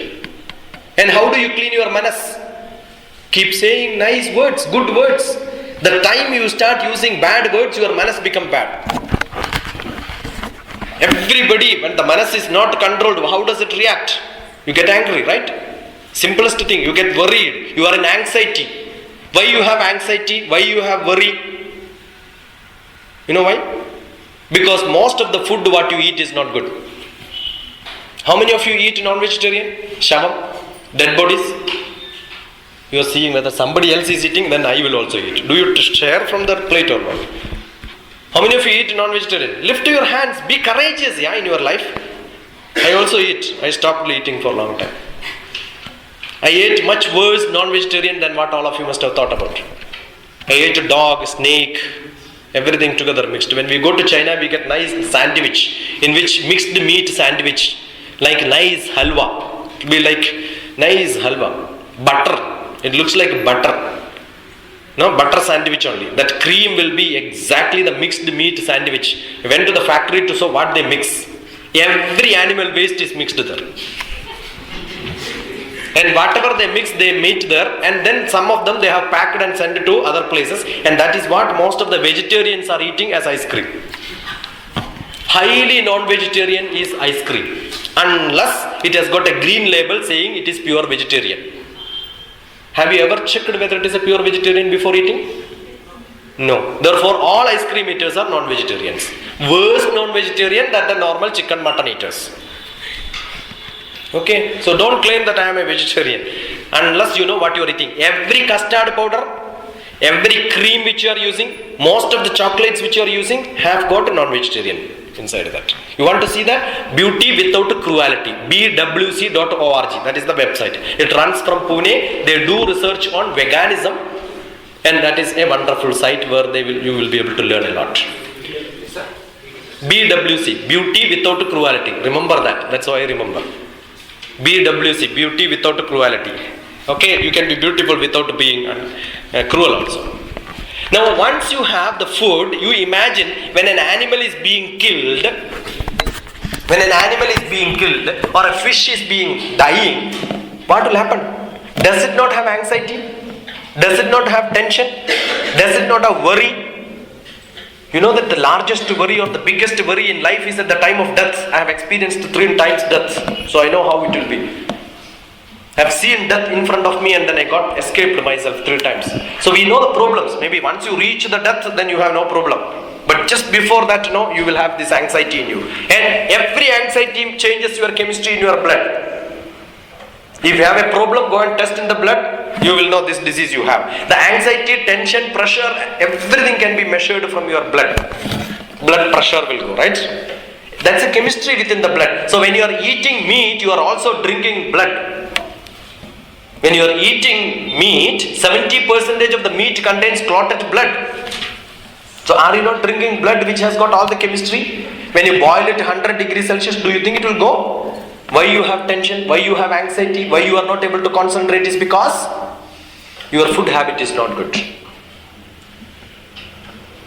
And how do you clean your manas? Keep saying nice words, good words. The time you start using bad words, your manas become bad. Everybody, when the manas is not controlled, how does it react? You get angry, right? Simplest thing, you get worried. You are in anxiety. Why you have anxiety? Why you have worry? You know why? Because most of the food what you eat is not good. How many of you eat non-vegetarian? Shavam? Dead bodies? You are seeing whether somebody else is eating, then I will also eat. Do you share from the plate or not? How many of you eat non-vegetarian? Lift your hands. Be courageous, in your life. I also eat. I stopped eating for a long time. I ate much worse non-vegetarian than what all of you must have thought about. I ate a dog, snake, everything together mixed. When we go to China, we get nice sandwich, in which mixed meat sandwich, like nice halwa. It will be like nice halwa. Butter. It looks like butter. No, butter sandwich only. That cream will be exactly the mixed meat sandwich. I went to the factory to show what they mix. Every animal waste is mixed there. And whatever they mix, they meet there. And then some of them they have packed and sent to other places. And that is what most of the vegetarians are eating as ice cream. Highly non-vegetarian is ice cream. Unless it has got a green label saying it is pure vegetarian. Have you ever checked whether it is a pure vegetarian before eating? No. Therefore, all ice cream eaters are non-vegetarians. Worse non-vegetarian than the normal chicken mutton eaters. Okay? So don't claim that I am a vegetarian unless you know what you are eating. Every custard powder, every cream which you are using, most of the chocolates which you are using have got non-vegetarian inside that. You want to see that? Beauty without cruelty. bwc.org. That is the website. It runs from Pune. They do research on veganism, and that is a wonderful site where you will be able to learn a lot. BWC. Beauty without cruelty. Remember that. That's why I remember. BWC. Beauty without cruelty. Okay, you can be beautiful without being cruel also. Now once you have the food, you imagine when an animal is being killed, or a fish is being dying, what will happen? Does it not have anxiety? Does it not have tension? Does it not have worry? You know that the largest worry or the biggest worry in life is at the time of death. I have experienced 3 times death, so I know how it will be. I have seen death in front of me and then I got escaped myself 3 times. So we know the problems. Maybe once you reach the death, then you have no problem. But just before that, you will have this anxiety in you. And every anxiety changes your chemistry in your blood. If you have a problem, go and test in the blood. You will know this disease you have. The anxiety, tension, pressure, everything can be measured from your blood. Blood pressure will go, right? That's a chemistry within the blood. So when you are eating meat, you are also drinking blood. When you are eating meat, 70% of the meat contains clotted blood. So are you not drinking blood which has got all the chemistry? When you boil it 100 degrees Celsius, do you think it will go? Why you have tension? Why you have anxiety? Why you are not able to concentrate is because your food habit is not good.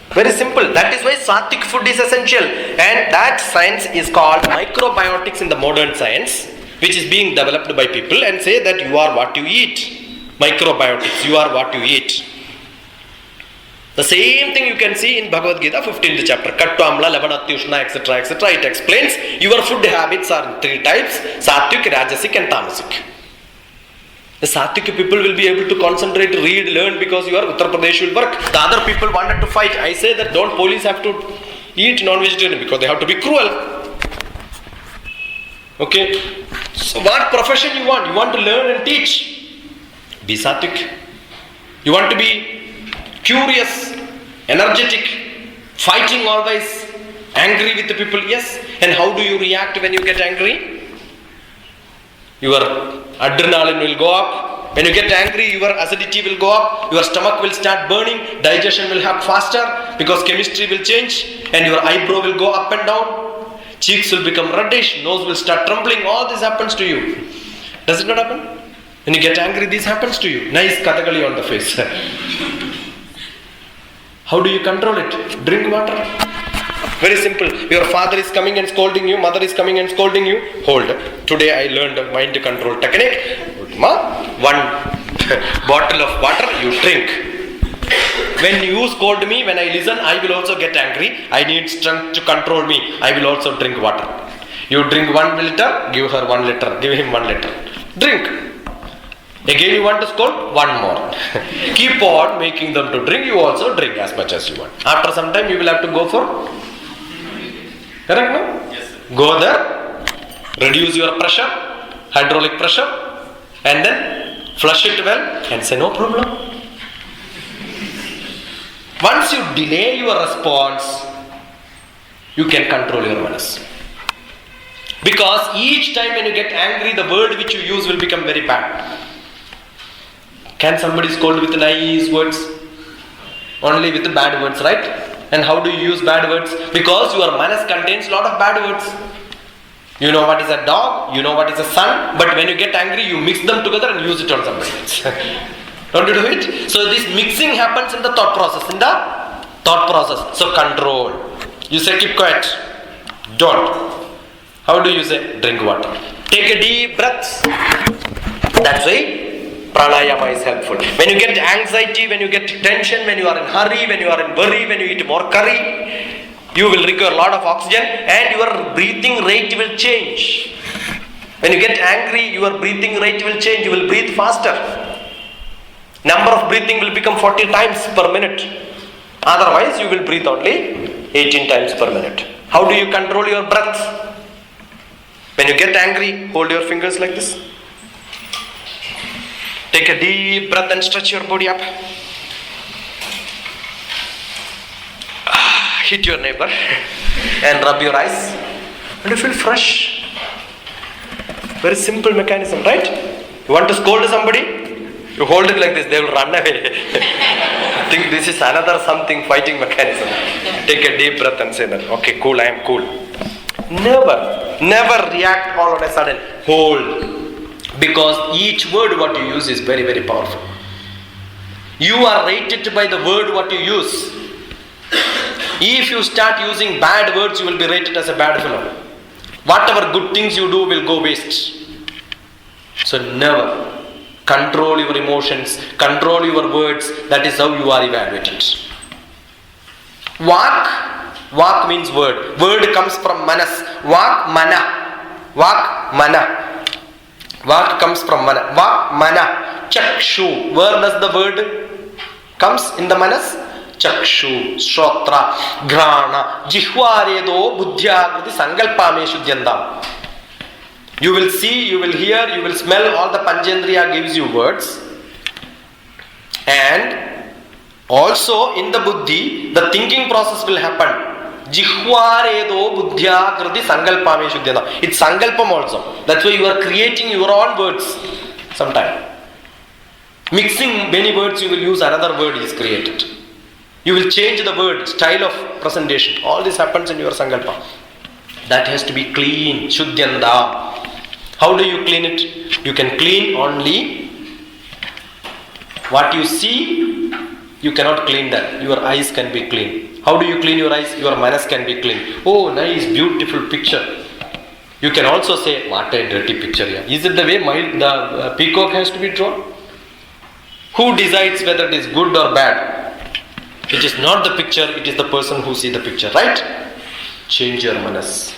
Very simple. That is why sattvic food is essential. And that science is called microbiotics in the modern science, which is being developed by people and say that you are what you eat. Microbiotics, you are what you eat. The same thing you can see in Bhagavad Gita 15th chapter. Kattu, Amla, Lavana, Ushna, etc. etc. It explains your food habits are 3 types: sattvic, rajasic and tamasic. The sattvic people will be able to concentrate, read, learn because your Uttar Pradesh will work. The other people wanted to fight. I say that don't police have to eat non-vegetarian because they have to be cruel. Okay, so what profession you want? You want to learn and teach? Be sattvic. You want to be curious, energetic, fighting always, angry with the people? Yes. And how do you react when you get angry? Your adrenaline will go up. When you get angry, your acidity will go up. Your stomach will start burning. Digestion will happen faster because chemistry will change. And your eyebrow will go up and down. Cheeks will become reddish, nose will start trembling, all this happens to you. Does it not happen? When you get angry, this happens to you. Nice Kathakali on the face. How do you control it? Drink water. Very simple. Your father is coming and scolding you, mother is coming and scolding you. Hold. Today I learned a mind control technique. One bottle of water you drink. When you scold me, when I listen, I will also get angry. I need strength to control me. I will also drink water. You drink 1 liter, give her 1 liter, give him 1 liter. Drink. Again you want to scold? 1 more. Keep on making them to drink. You also drink as much as you want. After some time you will have to go for. Correct, no? Yes, sir. Go there, reduce your pressure, hydraulic pressure, and then flush it well and say no problem. Once you delay your response, you can control your manas. Because each time when you get angry, the word which you use will become very bad. Can somebody scold with nice words? Only with the bad words, right? And how do you use bad words? Because your manas contains a lot of bad words. You know what is a dog, you know what is a sun, but when you get angry, you mix them together and use it on somebody else. Don't you do it? So this mixing happens in the thought process. So control. You say keep quiet. Don't. How do you say? Drink water. Take a deep breath. That's why pranayama is helpful. When you get anxiety, when you get tension, when you are in hurry, when you are in worry, when you eat more curry, you will require a lot of oxygen and your breathing rate will change. When you get angry, your breathing rate will change. You will breathe faster. Number of breathing will become 40 times per minute. Otherwise, you will breathe only 18 times per minute. How do you control your breath? When you get angry, hold your fingers like this. Take a deep breath and stretch your body up. Hit your neighbor and rub your eyes and you feel fresh. Very simple mechanism, right? You want to scold somebody? You hold it like this, they will run away. Think this is another something fighting mechanism. Take a deep breath and say that, okay, cool, I am cool. Never react all of a sudden. Hold. Because each word what you use is very, very powerful. You are rated by the word what you use. If you start using bad words, you will be rated as a bad fellow. Whatever good things you do will go waste. So never. Control your emotions, control your words. That is how you are evaluated. Vak means word. Word comes from manas. Vak mana. Vak comes from mana. Vak mana. Chakshu. Where does the word comes in the manas? Chakshu, Shrotra, Grana, Jihwaredo, Buddhyagriti, Sankalpame Shuddhyandam. You will see, you will hear, you will smell, all the Panchendriya gives you words. And also in the buddhi, the thinking process will happen. Jihwaredo, Buddhyagriti, Sankalpame Shuddhyandam. It's Sankalpam also. That's why you are creating your own words sometime. Mixing many words, you will use another word is created. You will change the word, style of presentation. All this happens in your Sankalpa. That has to be clean, Shuddhyanda. How do you clean it? You can clean only what you see. You cannot clean that. Your eyes can be clean. How do you clean your eyes? Your manas can be clean. Oh, nice, beautiful picture. You can also say, what a dirty picture here. Is it the way the peacock has to be drawn? Who decides whether it is good or bad? It is not the picture, it is the person who sees the picture, right? Change your manas.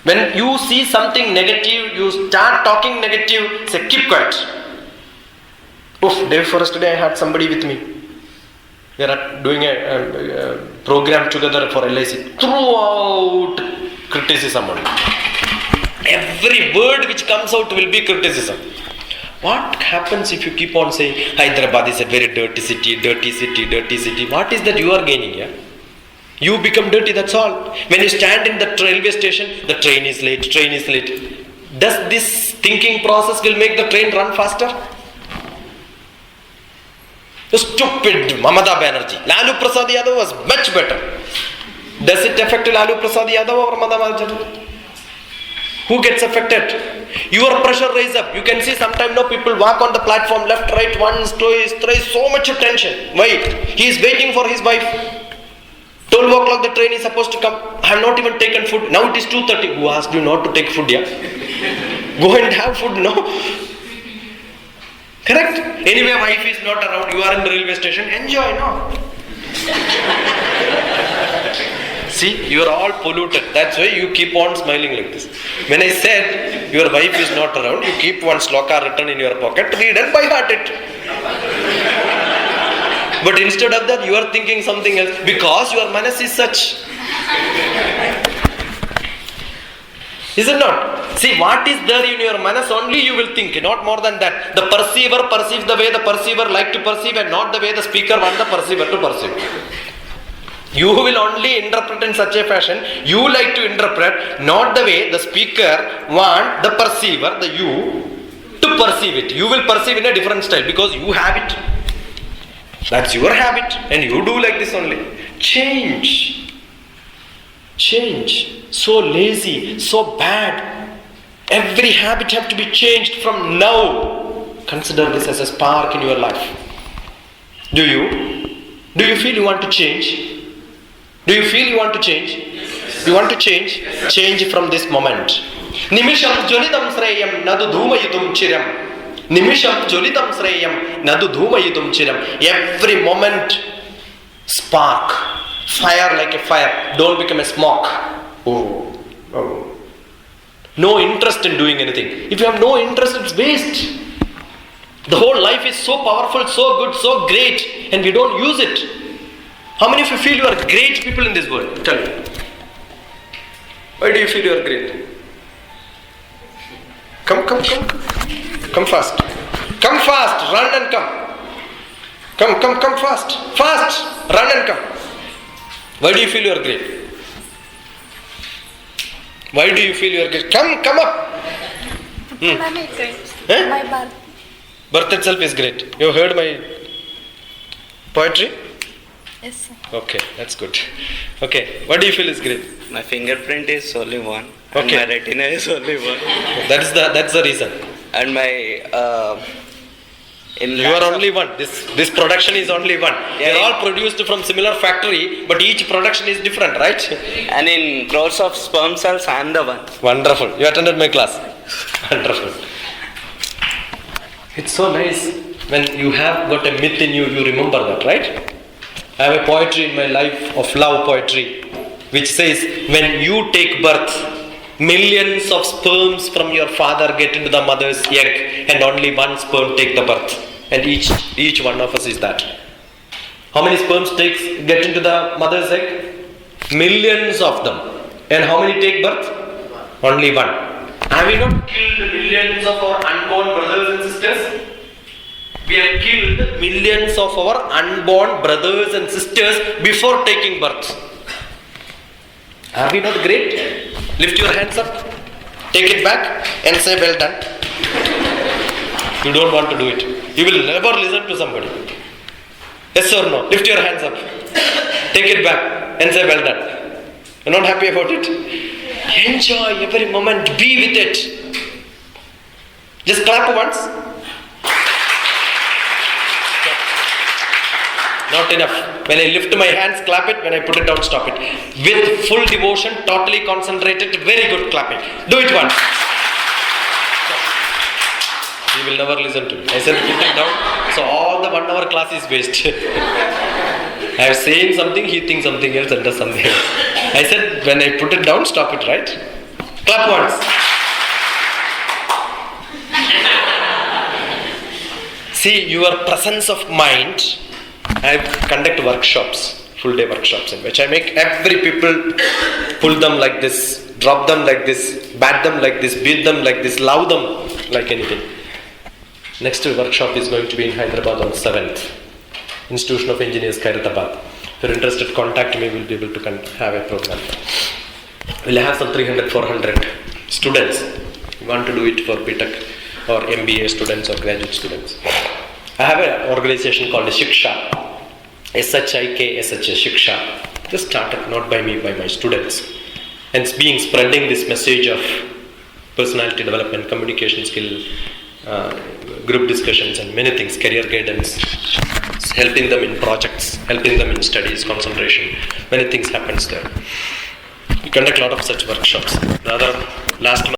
When you see something negative, you start talking negative, say keep quiet. Oof, day before yesterday I had somebody with me. We are doing a program together for LIC. Throughout criticism only. Every word which comes out will be criticism. What happens if you keep on saying Hyderabad is a very dirty city? What is that you are gaining here? You become dirty, that's all. When you stand in the railway station, the train is late. Does this thinking process will make the train run faster? The stupid Mamata Banerjee. Lalu Prasad Yadav was much better. Does it affect Lalu Prasad Yadav or Madhav Arjun? Who gets affected? Your pressure rise up. You can see sometimes no people walk on the platform left, right, once, twice, thrice, so much tension. Why? He is waiting for his wife. 12 o'clock the train is supposed to come. I have not even taken food. Now it is 2:30. Who asked you not to take food? Yeah? Go and have food, no? Correct? Anyway, wife is not around. You are in the railway station. Enjoy, no? See, you are all polluted. That's why you keep on smiling like this. When I said your wife is not around, you keep one sloka written in your pocket, read and by heart it. But instead of that, you are thinking something else because your manas is such. Is it not? See, what is there in your manas only you will think, not more than that. The perceiver perceives the way the perceiver like to perceive and not the way the speaker wants the perceiver to perceive. You will only interpret in such a fashion, you like to interpret, not the way the speaker want the perceiver, the you, to perceive it. You will perceive in a different style because you have it. That's your habit and you do like this only. Change. Change. So lazy, so bad. Every habit have to be changed from now. Consider this as a spark in your life. Do you? Do you feel you want to change? Do you feel you want to change? You want to change? Change from this moment. Nimisham jolidam sreyam nadu dhumayitum chiram. Nimisham jolidam sreyam nadu dhumayitum chiram. Every moment spark. Fire like a fire. Don't become a smoke. Oh. No interest in doing anything. If you have no interest, it's waste. The whole life is so powerful, so good, so great, and we don't use it. How many of you feel you are great people in this world? Tell me. Why do you feel you are great? Come. Come fast. Come fast. Run and come. Come fast. Fast. Run and come. Why do you feel you are great? Why do you feel you are great? Come up. My birth. Birth itself is great. You have heard my poetry? Yes, sir. Okay, that's good. Okay, what do you feel is great? My fingerprint is only one. Okay. And my retina is only one. That's the reason. And my You are only one. This production is only one. They are all produced from similar factory, but each production is different, right? And in crores of sperm cells, I am the one. Wonderful. You attended my class. Wonderful. It's so nice when you have got a myth in you. You remember that, right? I have a poetry in my life of love poetry, which says, when you take birth, millions of sperms from your father get into the mother's egg, and only one sperm take the birth. And each one of us is that. How many sperms get into the mother's egg? Millions of them. And how many take birth? Only one. Have we not killed millions of our unborn brothers and sisters? We have killed millions of our unborn brothers and sisters before taking birth. Are we not great? Lift your hands up, take it back and say well done. You don't want to do it. You will never listen to somebody. Yes or no? Lift your hands up, take it back and say well done. You're not happy about it? Enjoy every moment, be with it. Just clap once. Not enough. When I lift my hands, clap it. When I put it down, stop it. With full devotion, totally concentrated, very good clapping. Do it once. He will never listen to me. I said put it down. So all the 1 hour class is waste. I have saying something, he thinks something else and does something else. I said when I put it down, stop it, right? Clap once. See, your presence of mind. I conduct workshops, full day workshops, in which I make every people pull them like this, drop them like this, bat them like this, beat them like this, love them like anything. Next workshop is going to be in Hyderabad on 7th. Institution of Engineers, Hyderabad. If you're interested, contact me, we'll be able to have a program. We'll have some 300, 400 students. We want to do it for BTech or MBA students or graduate students. I have an organization called Shiksha, SHIK, Shiksha, Just started, not by me, by my students. Hence, spreading this message of personality development, communication skill, group discussions, and many things, career guidance, helping them in projects, helping them in studies, concentration. Many things happens there. We conduct a lot of such workshops. Last month